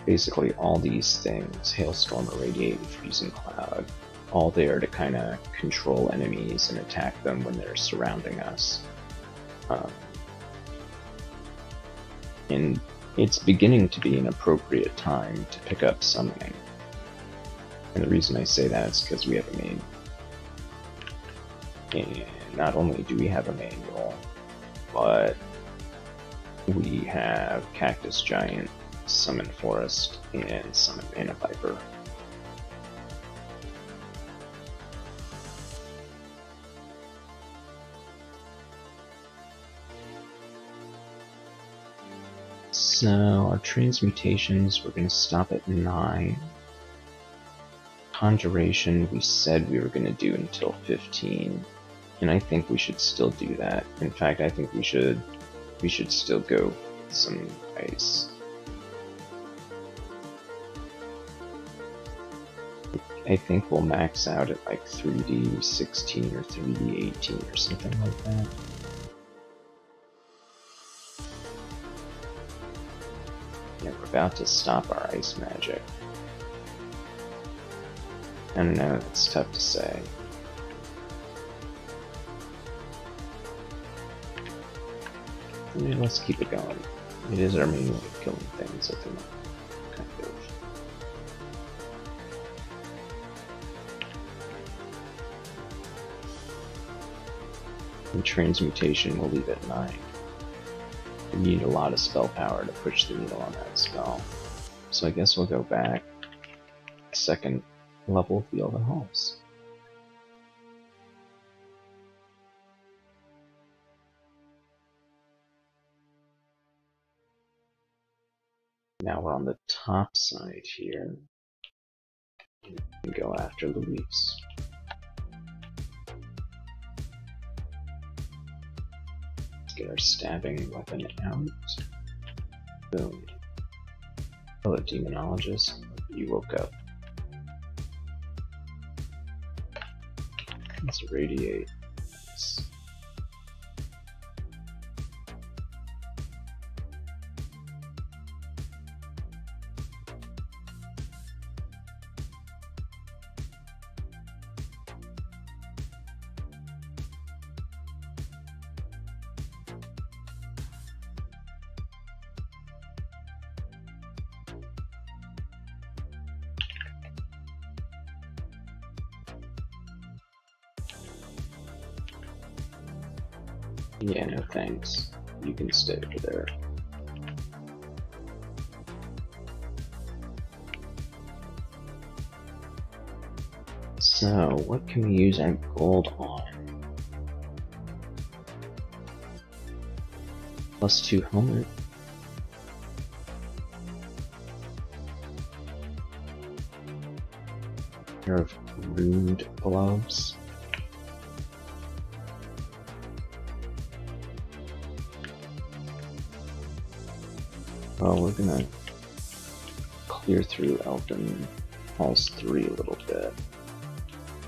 Speaker 1: basically all these things, Hailstorm, Irradiate, and Freezing Cloud, all there to kind of control enemies and attack them when they're surrounding us. And it's beginning to be an appropriate time to pick up summoning. And the reason I say that is because we have a manual. And not only do we have a manual, but we have Cactus Giant, Summon Forest, and Summon Mana Viper. So our transmutations, we're going to stop at 9. Conjuration, we said we were going to do until 15, and I think we should still do that. In fact, I think we should still go with some ice. I think we'll max out at like 3D 16 or 3D 18 or something like that. Yeah, we're about to stop our ice magic. I don't know, it's tough to say. Yeah, let's keep it going. It is our main way of killing things, I think. Kind of. And transmutation we'll leave at 9. We need a lot of spell power to push the needle on that spell. So I guess we'll go back. Second level Field of Halls. Now we're on the top side here. We can go after Luis. Let's get our stabbing weapon out. Boom. Hello, Demonologist. You woke up. Let's irradiate. Nice. Yeah, no thanks. You can stay over there. So, what can we use our gold on? +2 helmet. Pair of rude gloves. Well, we're gonna clear through Elden Halls 3 a little bit.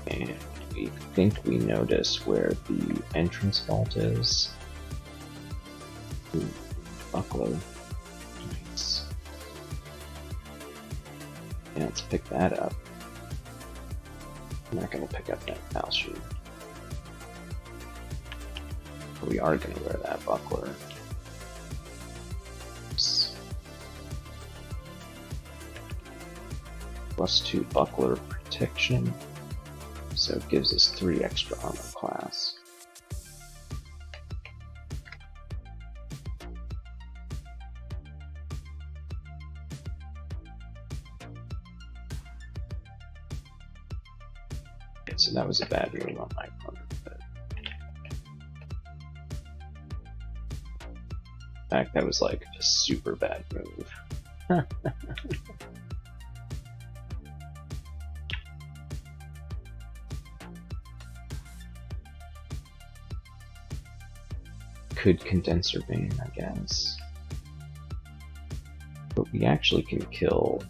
Speaker 1: And we think we notice where the entrance vault is. Ooh, buckler. Nice. Yeah, let's pick that up. I'm not gonna pick up that foul shoe. We are gonna wear that buckler. +2 buckler protection, so it gives us 3 extra armor class. Okay, so that was a bad move on my part. But in fact, that was like a super bad move. Could condenser vein, I guess. But we actually can kill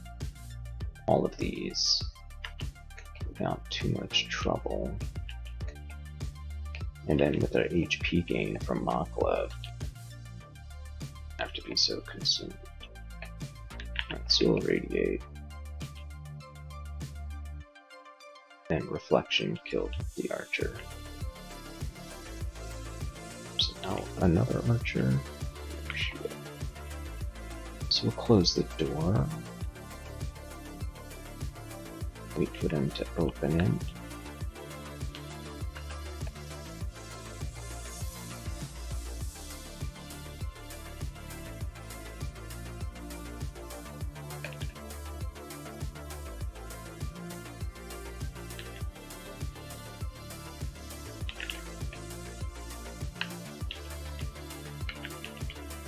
Speaker 1: all of these without too much trouble. And then with our HP gain from Maklev, have to be so consumed. Alright, so we'll irradiate. Then reflection killed the archer. Oh, another archer. So we'll close the door. Wait for them to open it.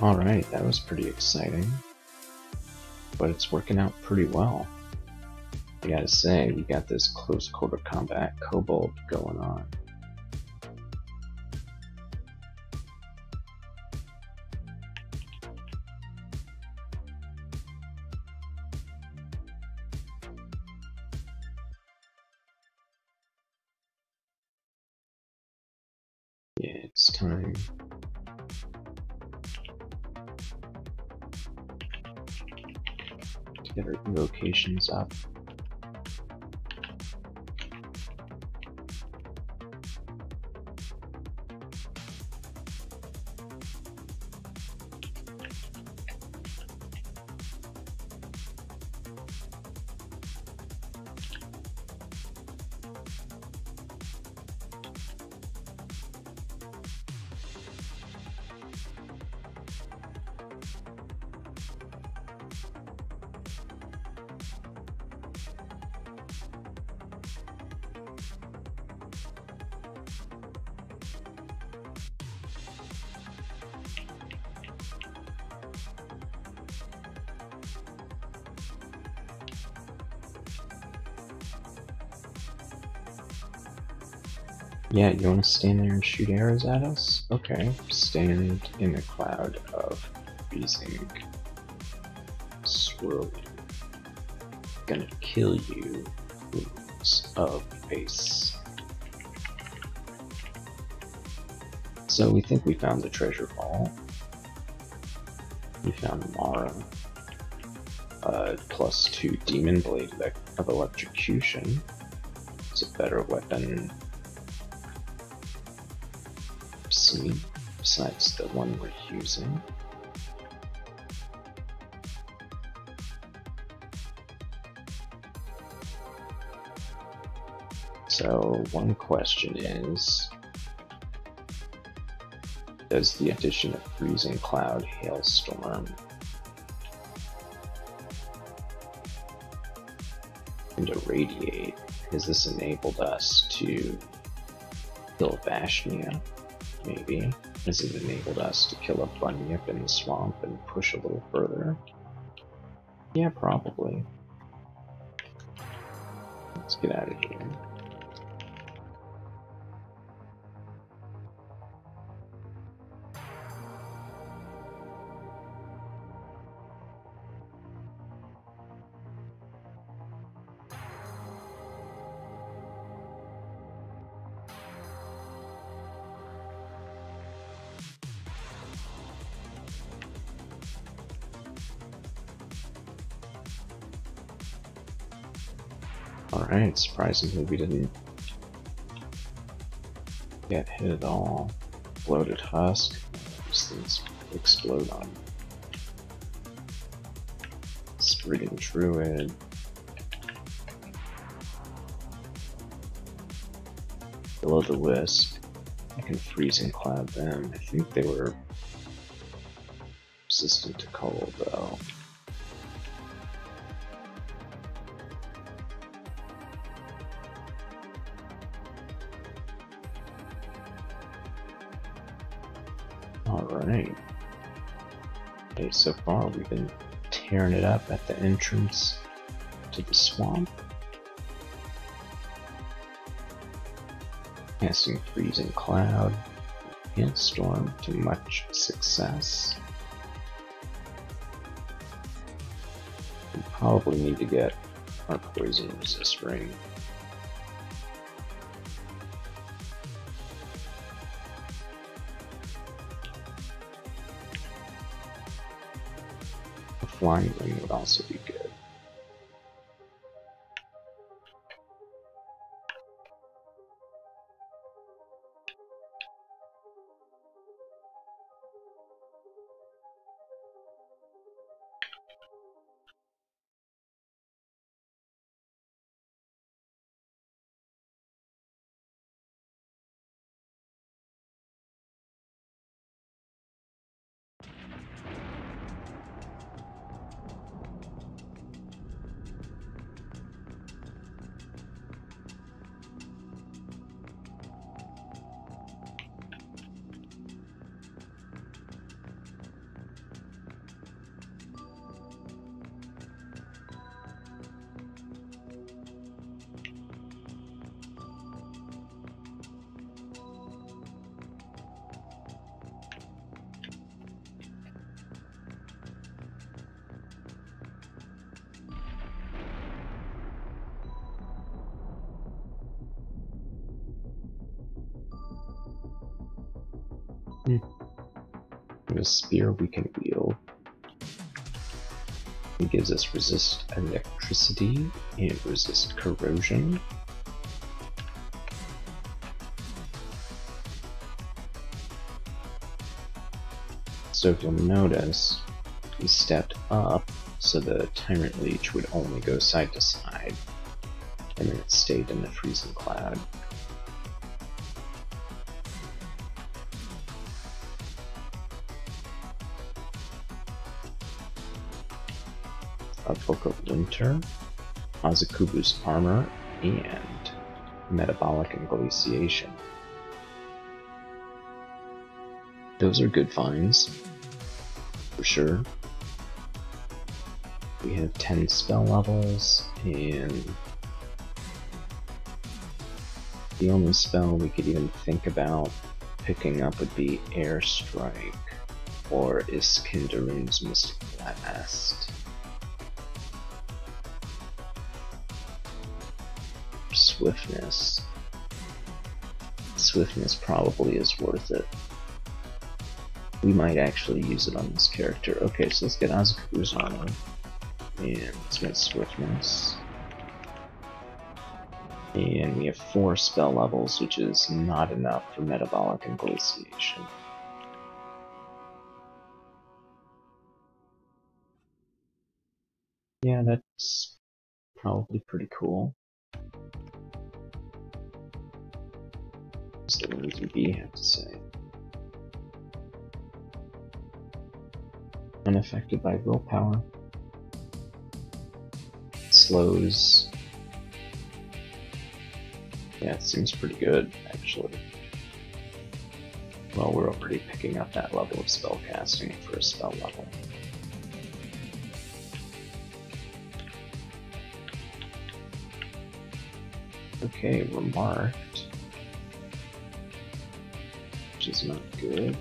Speaker 1: Alright, that was pretty exciting, but it's working out pretty well. I gotta say, we got this close quarter combat kobold going on. Yeah, it's time. Get our evocations up. Yeah, you want to stand there and shoot arrows at us? Okay, stand in a cloud of freezing, swirling, gonna kill you, wounds of face. So we think we found the treasure vault. We found Mara. +2 Demon Blade of Electrocution. It's a better weapon. See, besides the one we're using. So one question is, does the addition of Freezing Cloud, Hailstorm, and Irradiate, has this enabled us to kill Vashnia? Maybe. Has it enabled us to kill a Bunyip in the swamp and push a little further? Yeah, probably. Let's get out of here. Alright, surprisingly we didn't get hit at all. Bloated Husk. These things explode on Spriggan Druid. Below the Wisp. I can Freezing Cloud them. I think they were resistant to cold though. Alright. Okay, so far we've been tearing it up at the entrance to the swamp. Casting Freezing Cloud, Hailstorm to much success. We probably need to get our Poison Resist Ring. A Flying Ring would also be good. A spear we can wield. It gives us resist electricity and resist corrosion. So if you'll notice, we stepped up so the Tyrant Leech would only go side to side, and then it stayed in the Freezing Cloud. A Book of Winter, Azukubu's Armor, and Metabolic Inglatiation. Those are good finds, for sure. We have 10 spell levels, and The only spell we could even think about picking up would be Airstrike or Iskenderun's Mystic Blast. Swiftness. Swiftness probably is worth it. We might actually use it on this character. Okay, so let's get Azakabu's armor. And let's get Swiftness. And we have 4 spell levels, which is not enough for Metabolic Inglatiation. Yeah, that's probably pretty cool. What's the Lindsay B have to say? Unaffected by willpower. Slows. Yeah, it seems pretty good, actually. Well, we're already picking up that level of spellcasting for a spell level. Okay, we're marked. Which is not good.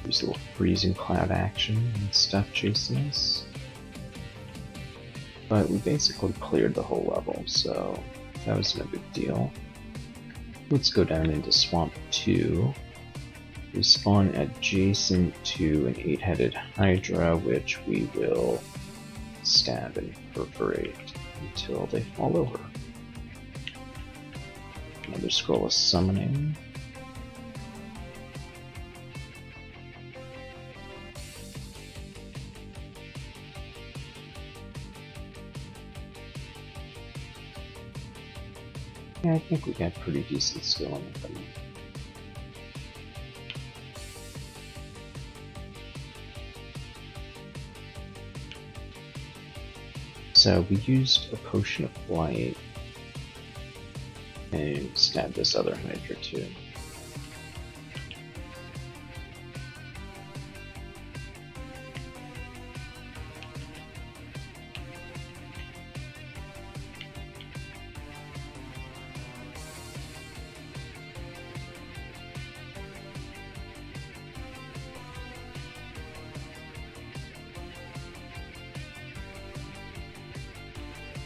Speaker 1: Use a little freezing cloud action and stuff chasing us. But we basically cleared the whole level, so that was no big deal. Let's go down into Swamp 2. We spawn adjacent to an 8-headed Hydra, which we will stab and perforate until they fall over. Another scroll of summoning. Yeah, I think we got pretty decent skill in them. So we used a potion of light and stabbed this other Hydra too.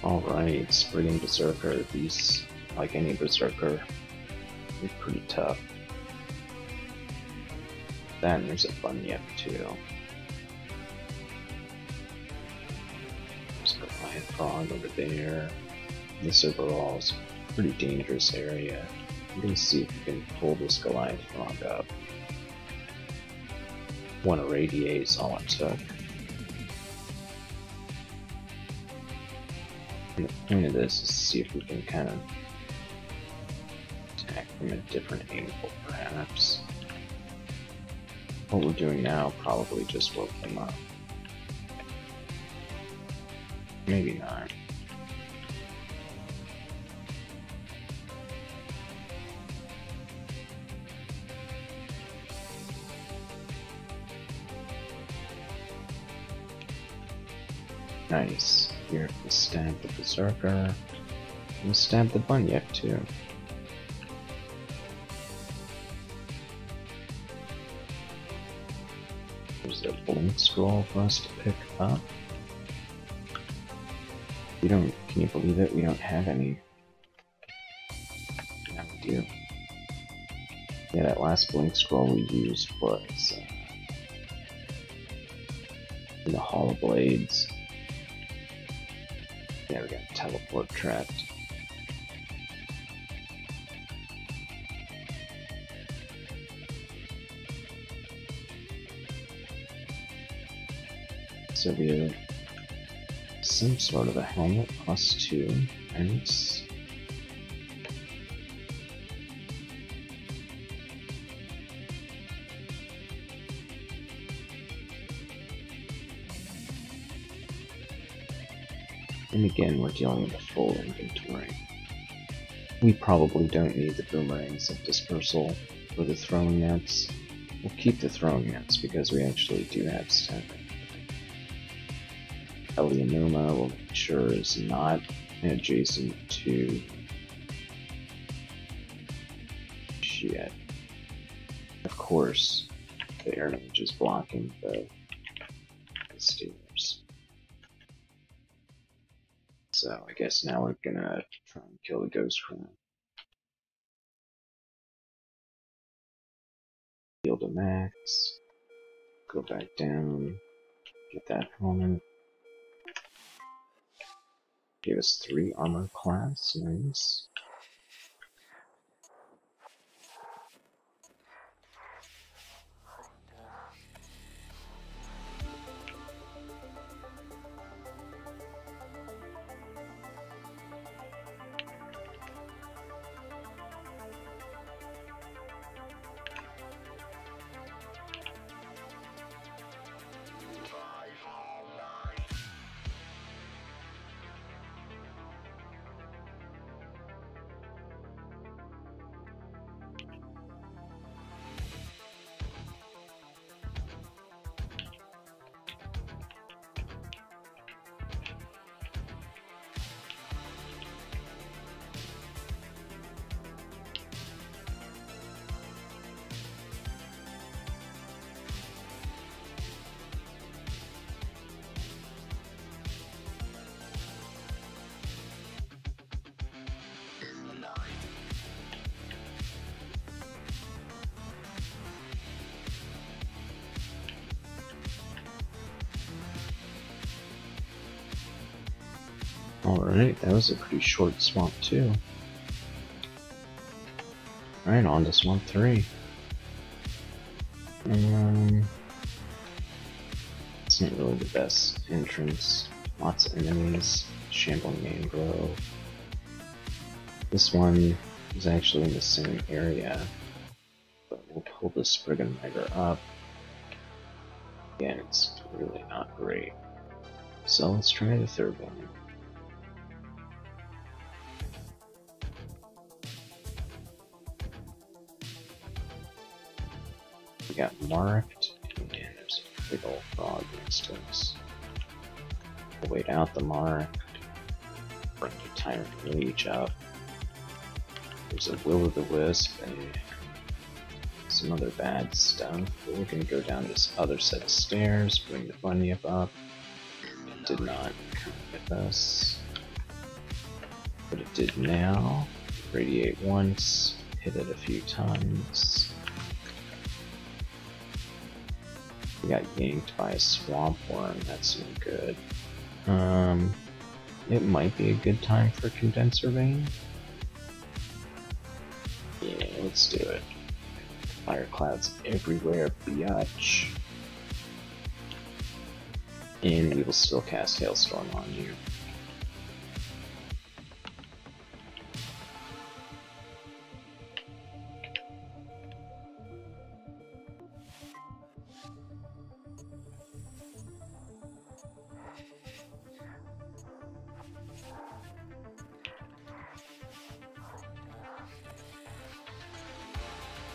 Speaker 1: Alright, Spriggan Berserker. These, like any Berserker, are pretty tough. Then there's a Bunyip too. There's a Goliath Frog over there. This overall is a pretty dangerous area. I'm gonna see if we can pull this Goliath Frog up. One irradiate is all it took. And the point of this is to see if we can kind of attack from a different angle, perhaps. What we're doing now probably just woke them up. Maybe not. Nice. Here, we stab the Berserker. And stab the Bunyip too. There's a blink scroll for us to pick up. We don't, can you believe it? We don't have any. Now we do. Yeah, that last blink scroll we used was in the Hall of Blades. Yeah, we got teleport trapped. So we have some sort of a helmet +2, nice. And again, we're dealing with a full inventory. We probably don't need the boomerangs of dispersal for the throwing nets. We'll keep the throwing hands because we actually do have stuff. Eleonoma we'll make sure is not adjacent to shit. Of course, the air damage is blocking the stairs. So I guess now we're gonna try and kill the ghost crown. Heal to max. Go back down. Get that helmet. Gave us 3 armor class. Nice. Alright, that was a pretty short swamp too. Alright, on to swamp 3. It's not really the best entrance. Lots of enemies, shambling mangrove. This one is actually in the same area, but we'll pull the Spriggan-Miter up. Again, it's really not great. So let's try the third one. We got marked, and there's a big old frog next to us. We'll wait out the mark, bring the Tyrant Leech up. There's a Will-o'-the-Wisp and some other bad stuff. But we're going to go down this other set of stairs, bring the Bunyip up. It did not come with us, but it did now. Radiate once, hit it a few times. We got yanked by a swamp worm, that's no good. It might be a good time for Condenser Vein. Yeah, let's do it. Fire clouds everywhere, biatch. And we will still cast Hailstorm on you.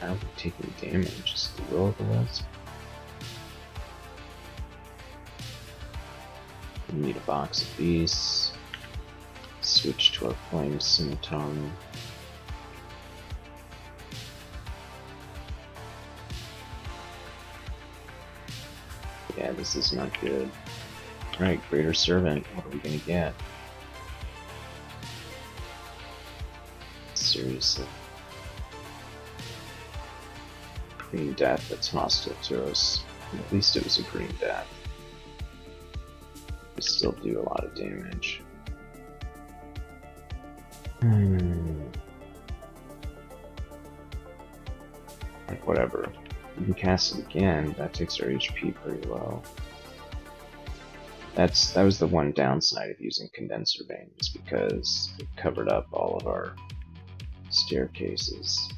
Speaker 1: How are we taking damage? Is the Will-o'-the-Wisp? We need a box of beasts. Switch to our Flame Scimitar. Yeah, this is not good. Alright, Greater Servant, what are we gonna get? Seriously. Green Death that's hostile to us. At least it was a Green Death. We still do a lot of damage. Like, whatever. We can cast it again, that takes our HP pretty low. That was the one downside of using Condenser Vein, is because it covered up all of our staircases.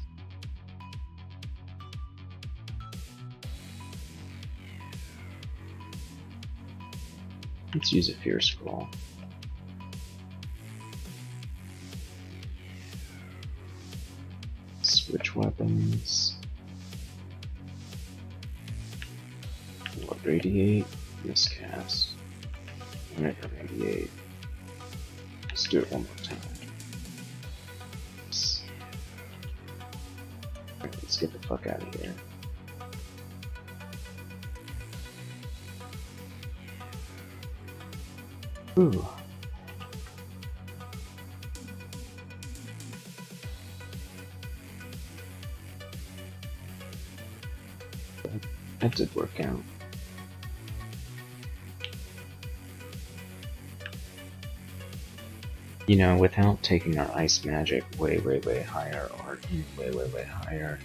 Speaker 1: Let's use a Fierce Claw. Switch weapons. Radiate, miscast. Alright, radiate. Let's do it one more time. Alright, let's get the fuck out of here. Ooh. That did work out. You know, without taking our ice magic way higher, or way higher.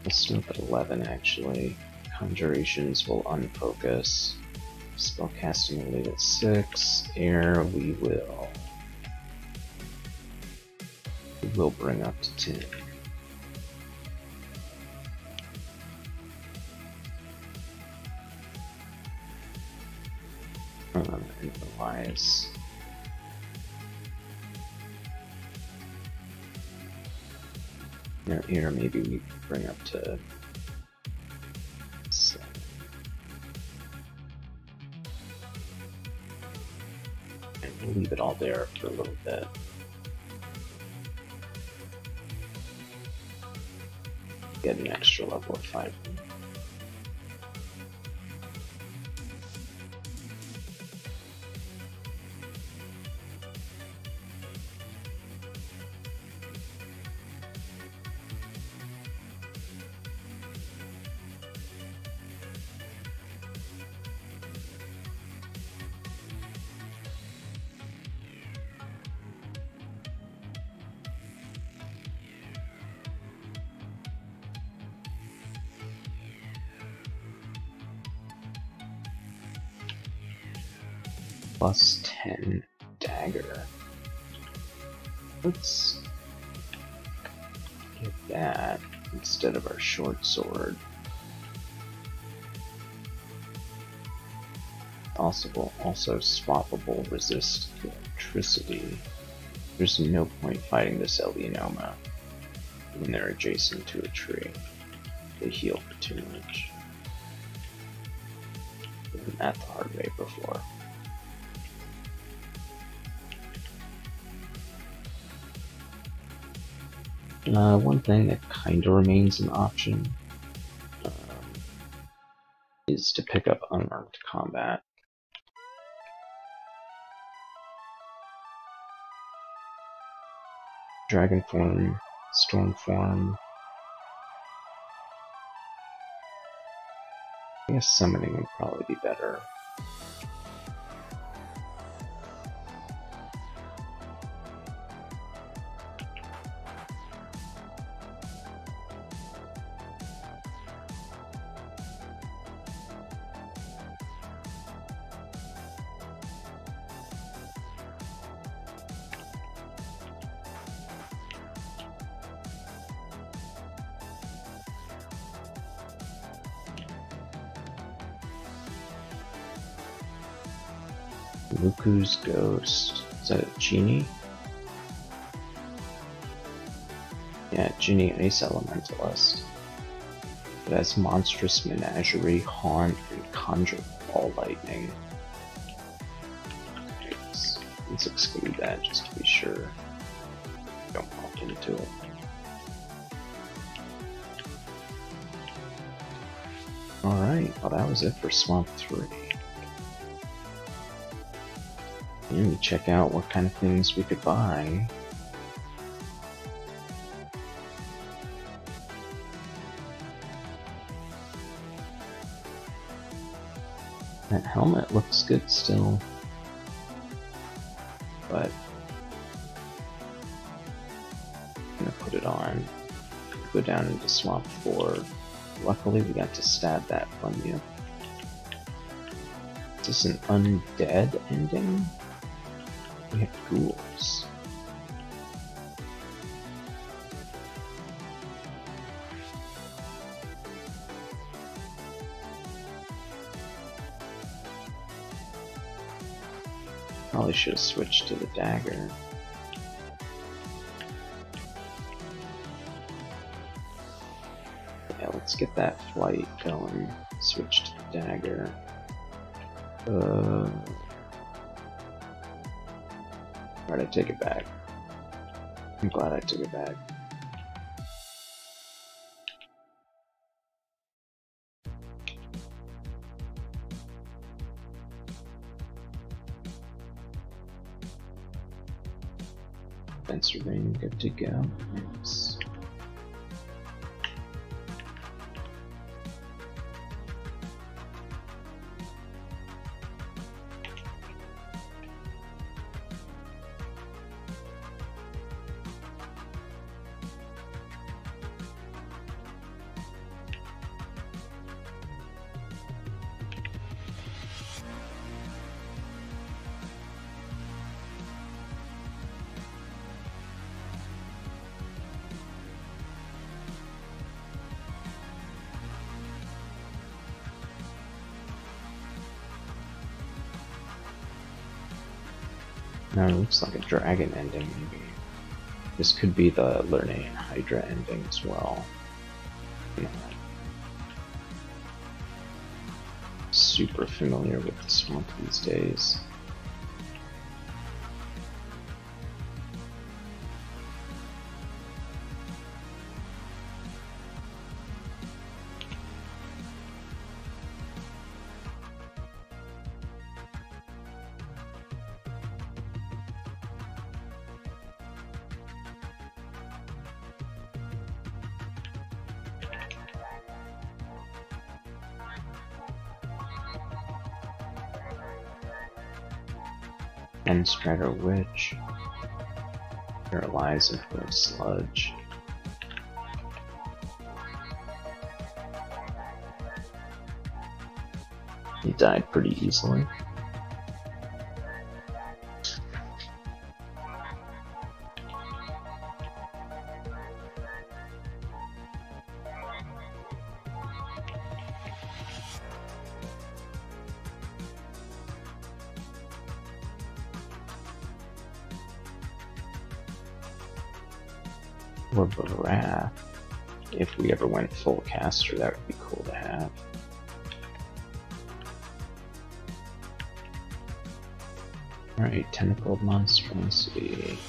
Speaker 1: Let's stop at 11 actually. Conjurations will unfocus. Spellcasting will leave at 6. Air we will bring up to 10. And otherwise, no, air maybe we can bring up to 7. And we'll leave it all there for a little bit. Get an extra level of 5. Plus 10 dagger. Let's get that instead of our short sword. Also swappable resist electricity. There's no point fighting this Elianoma when they're adjacent to a tree. They heal for too much. Been that the hard way before. One thing that kinda remains an option is to pick up unarmed combat. Dragon form, storm form. I guess summoning would probably be better. Luku's Ghost. Is that a genie? Yeah, genie ice elementalist. It has monstrous menagerie, haunt, and conjure ball lightning. Let's exclude that just to be sure. Don't walk into it. Alright, well that was it for Swamp 3. And we check out what kind of things we could buy. That helmet looks good still, but I'm gonna put it on. Go down into Swamp 4. Luckily we got to stab that from you. Is this an undead ending? We have ghouls. Probably should have switched to the dagger. Yeah, Let's get that flight going. Switch to the dagger. Alright, I take it back. I'm glad I took it back. Fencer ring, good to go. Nice. No, it looks like a dragon ending, maybe. This could be the Lernaean Hydra ending as well. Not super familiar with the swamp these days. And Strider Witch. Paralyze and throw sludge. He died pretty easily. Or Wrath. If we ever went full caster, that would be cool to have. Alright, Tentacled Monstrosity.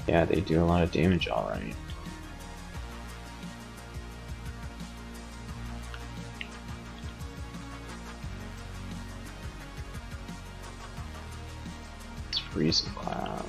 Speaker 1: Yeah, they do a lot of damage, alright. Freezing Cloud.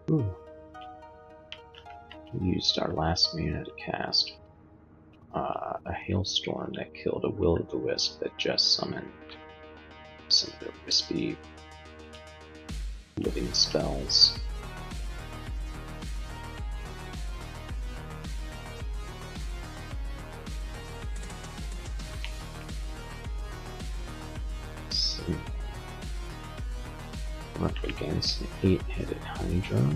Speaker 1: Ooh. We used our last mana to cast a hailstorm that killed a will-o'-the-wisp that just summoned some of the wispy living spells. So, we're up against an 8-headed Hydra.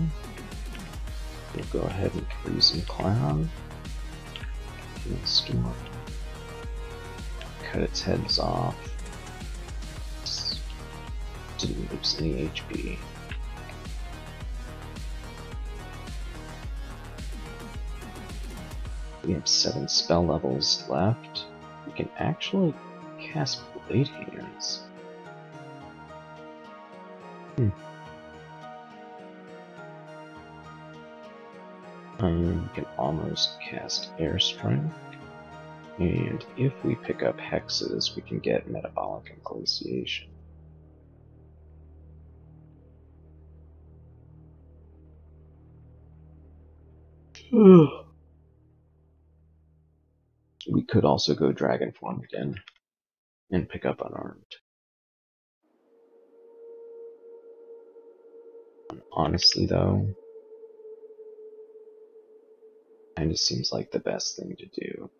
Speaker 1: We'll go ahead and Freezing Cloud. Storm. Cut its heads off. Didn't lose any HP. we have 7 spell levels left. We can actually cast Blade Hands. We can almost cast Airstrike. And if we pick up Hexes, we can get Metabolic Ingleciation. We could also go Dragon Form again and pick up Unarmed. Honestly, though, kind of seems like the best thing to do.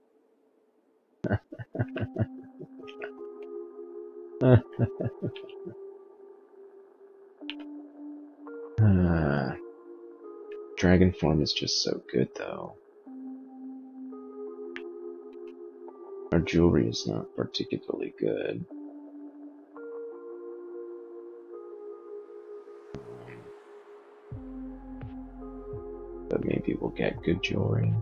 Speaker 1: Dragon Form is just so good, though. Our jewelry is not particularly good. But maybe we'll get good jewelry.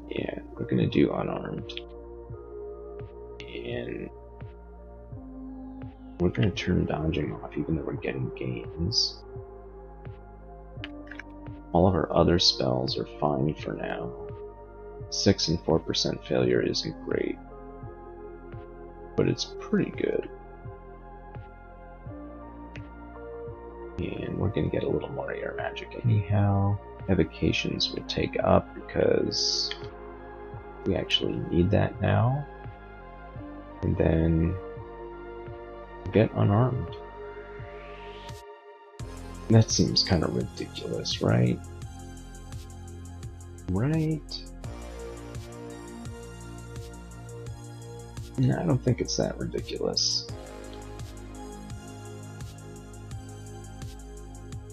Speaker 1: Yeah, we're gonna do Unarmed. And we're gonna turn dodging off even though we're getting gains. All of our other spells are fine for now. 6 and 4% failure isn't great, but it's pretty good. And we're gonna get a little more air magic anyhow. Evocations will take up because we actually need that now. And then get Unarmed. That seems kind of ridiculous, right? Right? No, I don't think it's that ridiculous.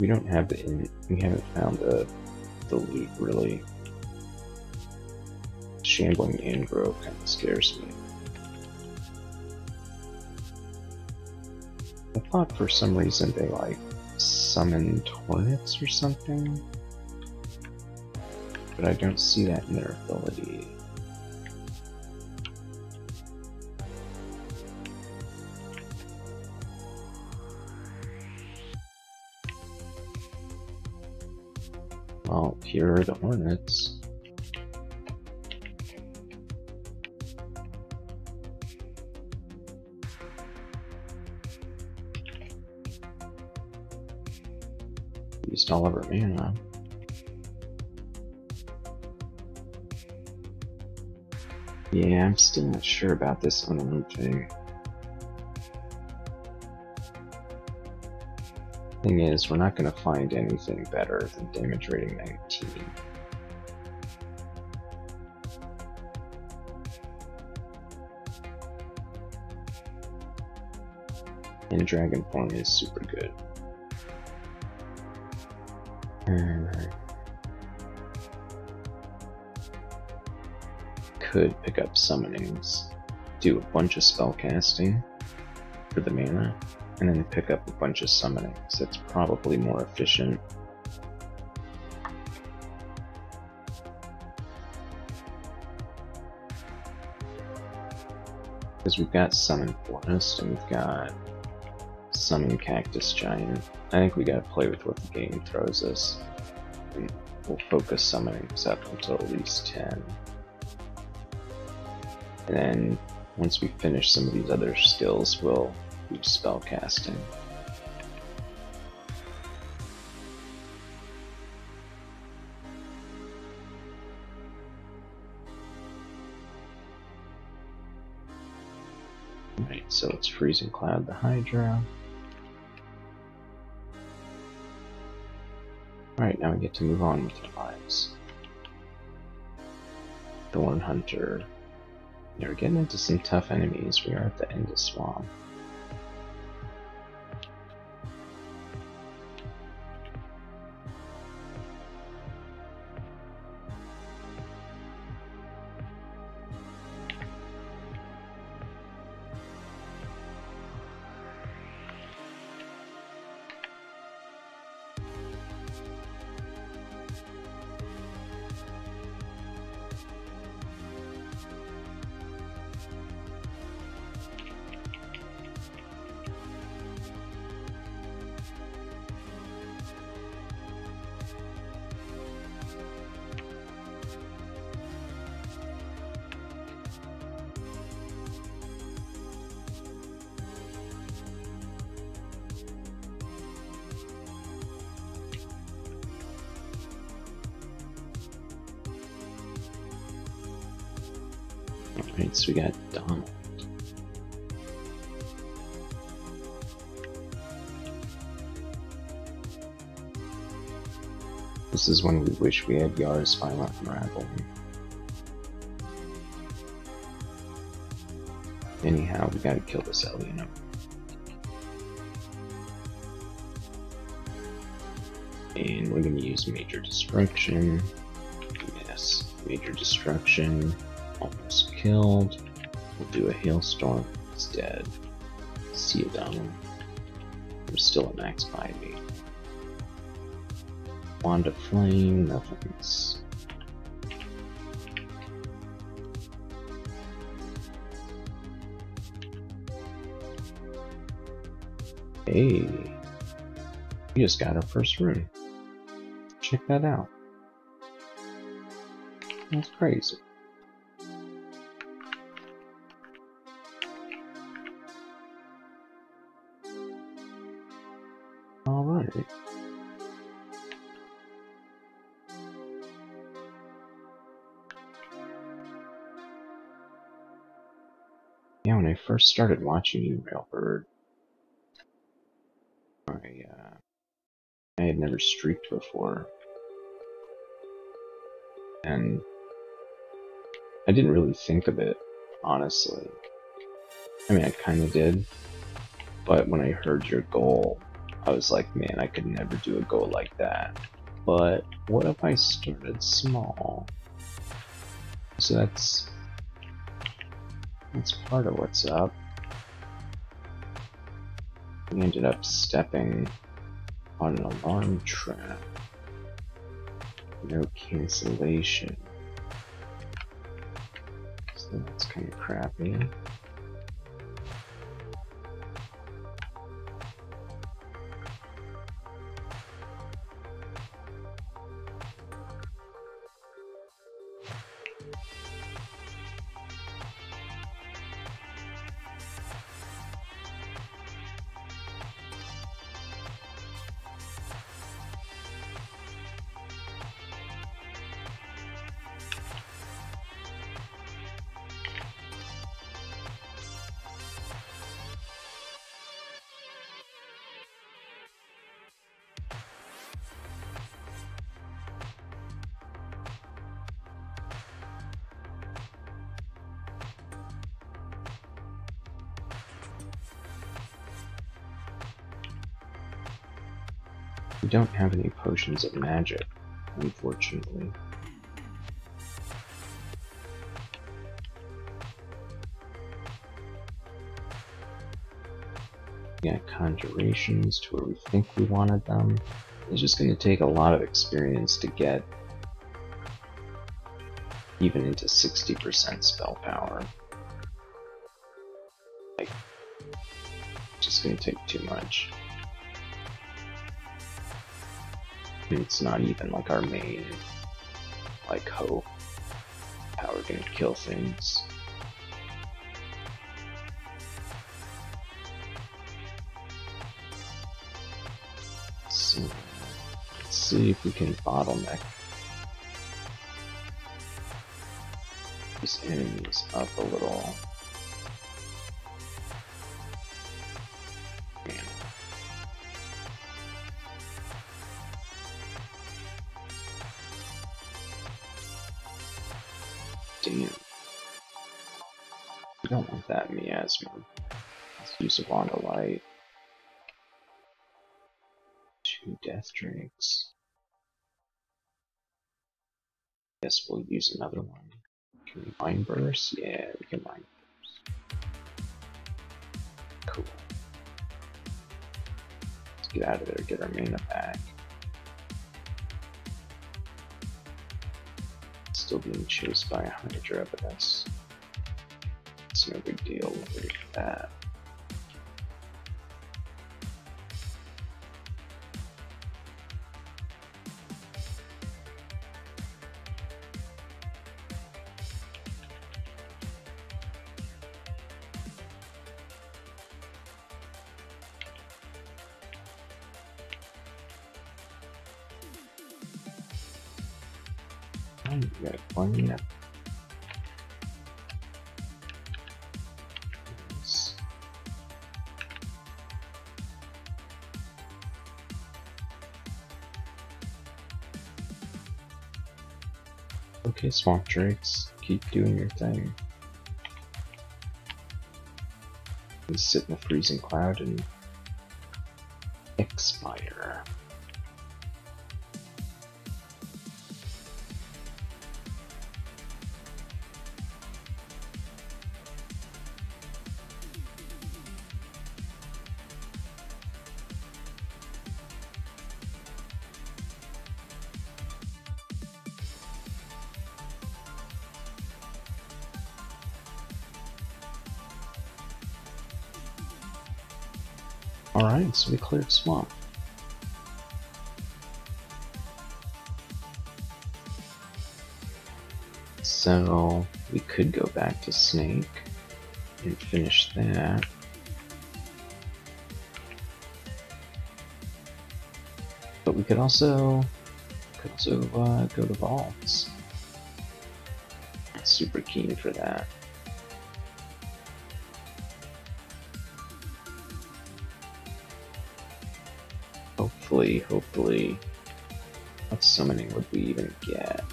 Speaker 1: We don't have we haven't found the loot really. Shambling Ingrove kind of scares me. I thought for some reason they like summoned hornets or something, but I don't see that in their ability. Well, here are the hornets. Used all of our mana. Yeah, I'm still not sure about this unarmed thing. Thing is, we're not going to find anything better than damage rating 19. And Dragon Form is super good. Could pick up summonings, do a bunch of spell casting for the mana, and then pick up a bunch of summonings. That's probably more efficient. Because we've got Summon Forest and we've got Summon Cactus Giant. I think we gotta play with what the game throws us. And we'll focus summonings up until at least 10. And then once we finish some of these other skills, we'll do spell casting. Alright, so it's Freezing Cloud the Hydra. Alright, now we get to move on with our lives. Thorn Hunter. Yeah, we're getting into some tough enemies. We are at the end of Swamp. Alright, so we got Donald. This is when we wish we had Yara's Violent Unraveling. Anyhow, we gotta kill this alien. And we're gonna use Major Destruction. Yes, Major Destruction. Almost killed. We'll do a Hailstorm. It's dead. See you, Donald. We're still at max 5-8. Wand of Flame, nothing's. Hey, we just got our first rune. Check that out. That's crazy. Alright. Yeah, when I first started watching you, Railbird, I had never streaked before. And I didn't really think of it, honestly. I mean, I kind of did, but when I heard your goal, I was like, man, I could never do a goal like that. But what if I started small? So that's part of what's up. We ended up stepping on an alarm trap. No cancellation. So that's kind of crappy. We don't have any potions of magic, unfortunately. We got conjurations to where we think we wanted them. It's just going to take a lot of experience to get even into 60% spell power. Like, it's just going to take too much. It's not even like our main, like, hope. How we're gonna kill things. So, let's see if we can bottleneck these enemies up a little. Damn. We don't want that miasma. Let's use a wand of light. 2 death drakes. Guess we'll use another one. Can we mind burst? Yeah, we can mind burst. Cool. Let's get out of there, get our mana back. Still being chased by a Hydra, but that's no big deal. We'll do that. We got one yet. Okay, swamp drakes, keep doing your thing. We sit in a freezing cloud and expire. Alright, so we cleared swamp. So we could go back to snake and finish that. But we could also go to vaults. Super keen for that. Hopefully, what summoning would we even get?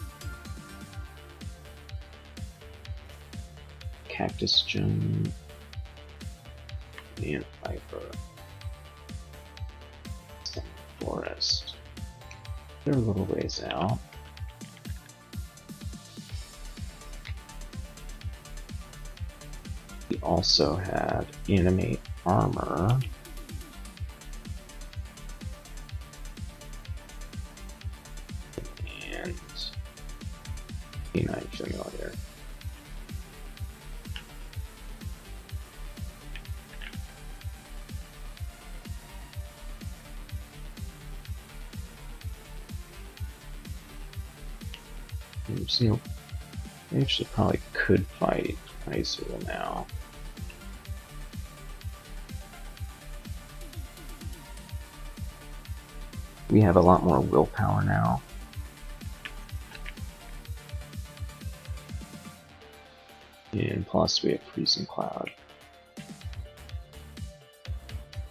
Speaker 1: Cactus Gem and Viper. Forest. They're a little ways out. We also had Animate Armor. And P9 Familiar. So we actually probably could fight Isil now. We have a lot more willpower now. And plus we have Freezing Cloud.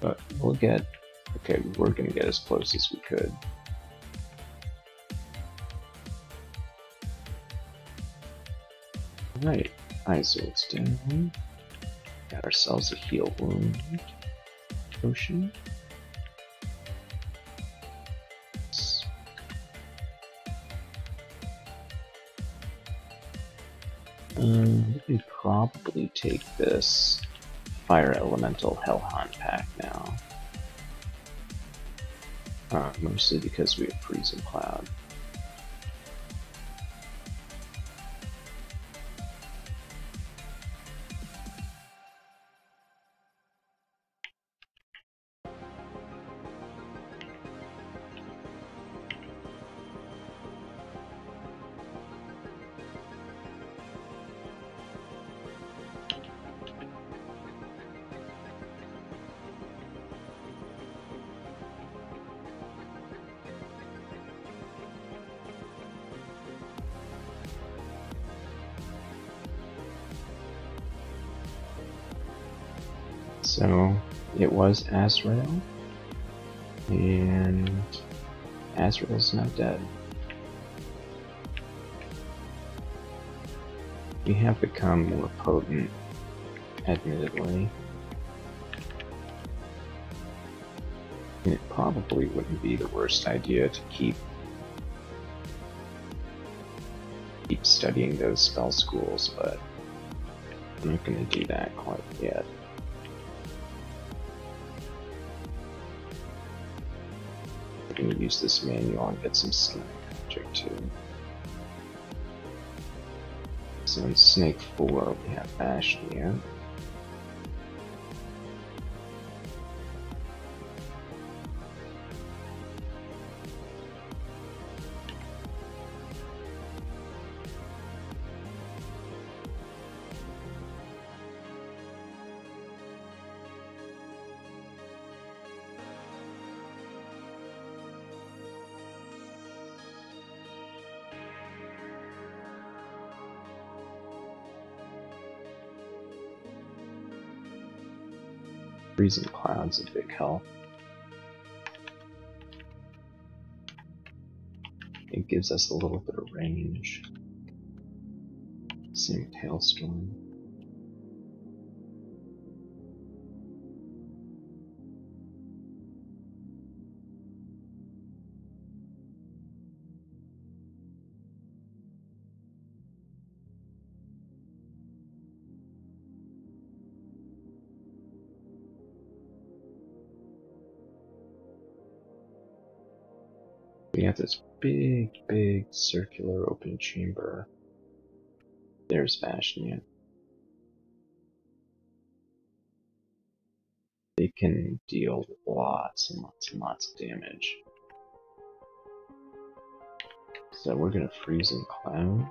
Speaker 1: But we'll get... okay, we're gonna get as close as we could. Right, Isol's down. Got ourselves a heal wound potion. We can probably take this Fire Elemental Hellhound pack now. Mostly because we have Freezing Cloud. So it was Azrael, and Azrael's now dead. We have become more potent, admittedly. And it probably wouldn't be the worst idea to keep studying those spell schools, but I'm not going to do that quite yet. I'm going to use this manual and get some summoning magic too. So in Snake 4 we have Ashnia. Freezing Cloud's a big help. It gives us a little bit of range. Same with Hailstorm. We have this big circular open chamber. There's Vashnian. They can deal lots and lots of damage. So we're gonna Freezing Cloud,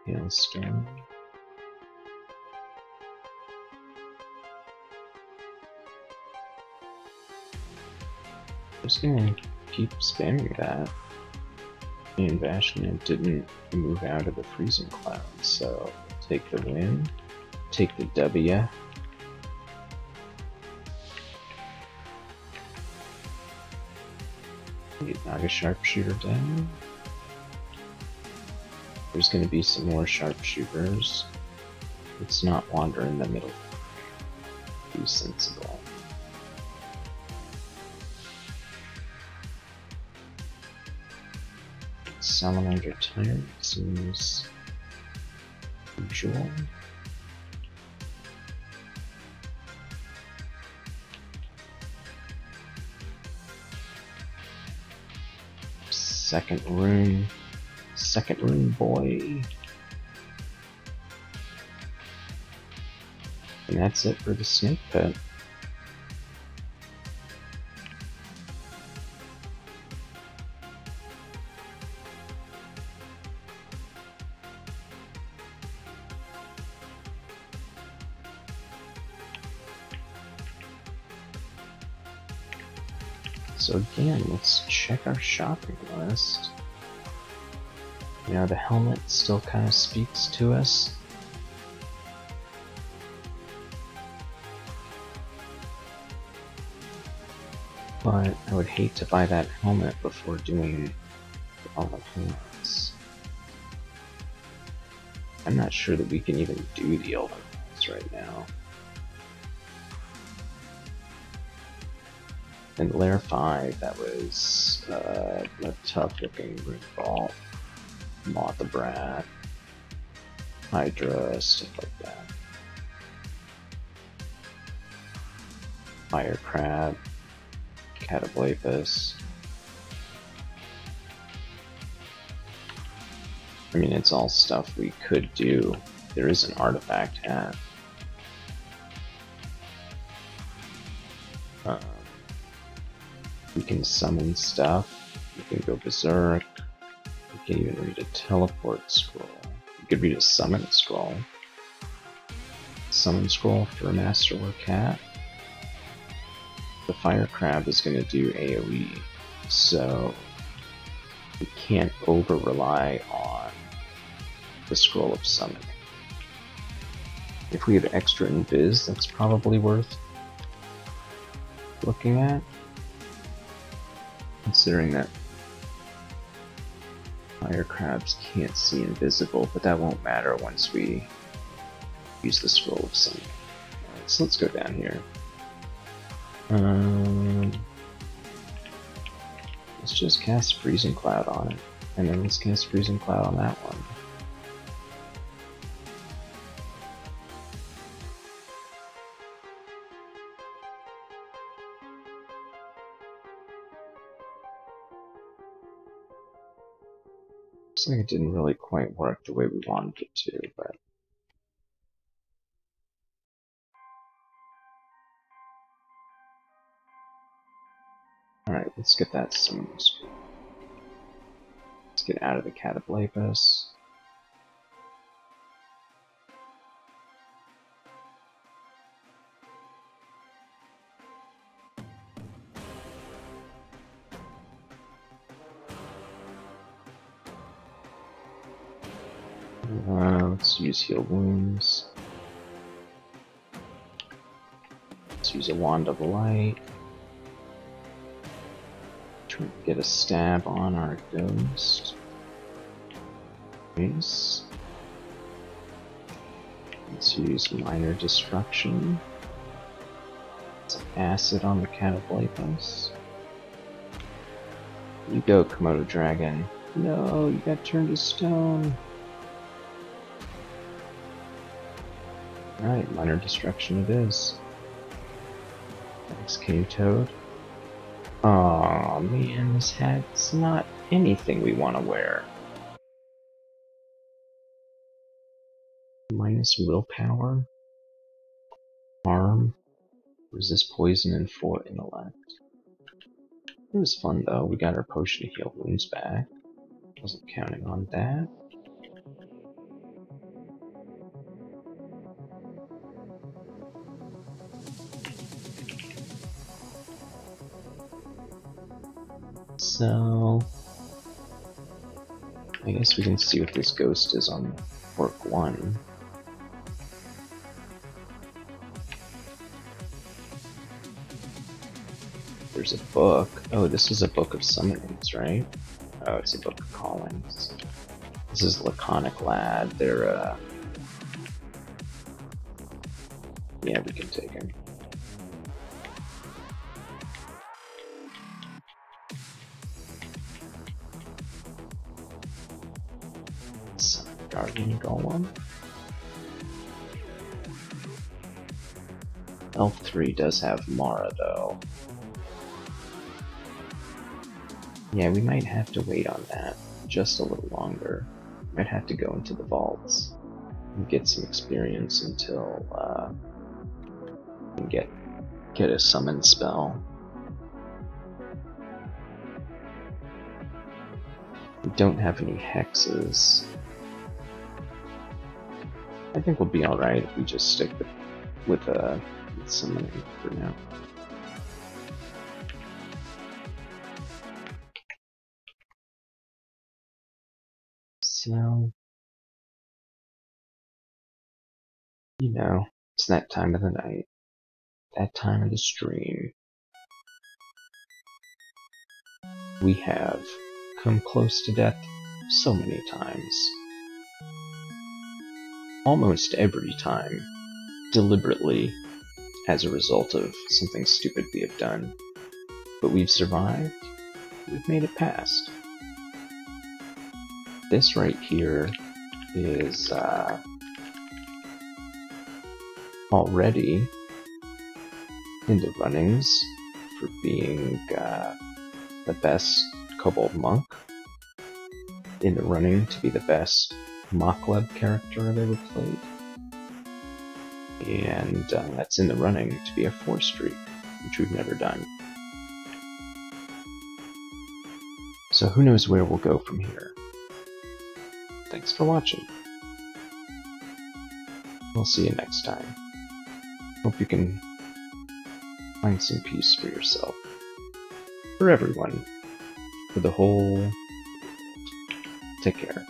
Speaker 1: Hailstorm. I'm just gonna keep spamming that. And Vashnian didn't move out of the Freezing Cloud, so take the win, take the W. Get Naga Sharpshooter down. There's going to be some more sharpshooters. Let's not wander in the middle. Be sensible. Salamander Tyrant seems usual. Second room boy. And that's it for the snake pit. So again, let's check our shopping list. You know, the helmet still kind of speaks to us. But I would hate to buy that helmet before doing all the helmets. I'm not sure that we can even do the Elven helmets right now. And Lair 5, that was a tough looking Rune Vault. Moth the Brat, Hydra, stuff like that. Fire Crab, Cataplepus. I mean, it's all stuff we could do. There is an artifact hat. We can summon stuff. We can go berserk. We can even read a teleport scroll. We could read a summon scroll. Summon scroll for a Masterwork hat. The Fire Crab is going to do AoE, so we can't over rely on the scroll of summoning. If we have extra invis, that's probably worth looking at, considering that Fire Crabs can't see invisible, but that won't matter once we use the scroll of summoning. Alright, so let's go down here. Let's just cast Freezing Cloud on it, and then let's cast Freezing Cloud on that one. Looks like it didn't really quite work the way we wanted it to, but alright, let's get that summoning scroll. Let's get out of the Cataplepus. Let's use Heal Wounds. Let's use a Wand of Light. Try to get a stab on our ghost. Nice. Let's use minor destruction. Some acid on the Cataplasmus. You go, Komodo Dragon. No, you got turned to stone. Alright, minor destruction it is. Thanks, K-Toad. Aw, man, this hat's not anything we want to wear. Minus willpower. Arm. Resist poison and 4 intellect. It was fun though, we got our potion to heal wounds back. Wasn't counting on that. So I guess we can see what this ghost is on Orc 1. There's a book. Oh, this is a book of summonings, right? Oh, it's a book of callings. This is Laconic Lad. They're, yeah, we can take him. Guardian Golem. Elf 3 does have Mara, though. Yeah, we might have to wait on that just a little longer. Might have to go into the vaults and get some experience until we can get a summon spell. We don't have any hexes. I think we'll be alright if we just stick with summoning for now. So, you know, it's that time of the night, that time of the stream. We have come close to death so many times. Almost every time, deliberately, as a result of something stupid we have done. But we've survived, we've made it past. This right here is already in the runnings for being the best Kobold Monk, in the running to be the best Mokleb character I've ever played, and that's in the running to be a 4 streak, which we've never done. So who knows where we'll go from here. Thanks for watching. We'll see you next time. Hope you can find some peace for yourself. For everyone. For the whole... Take care.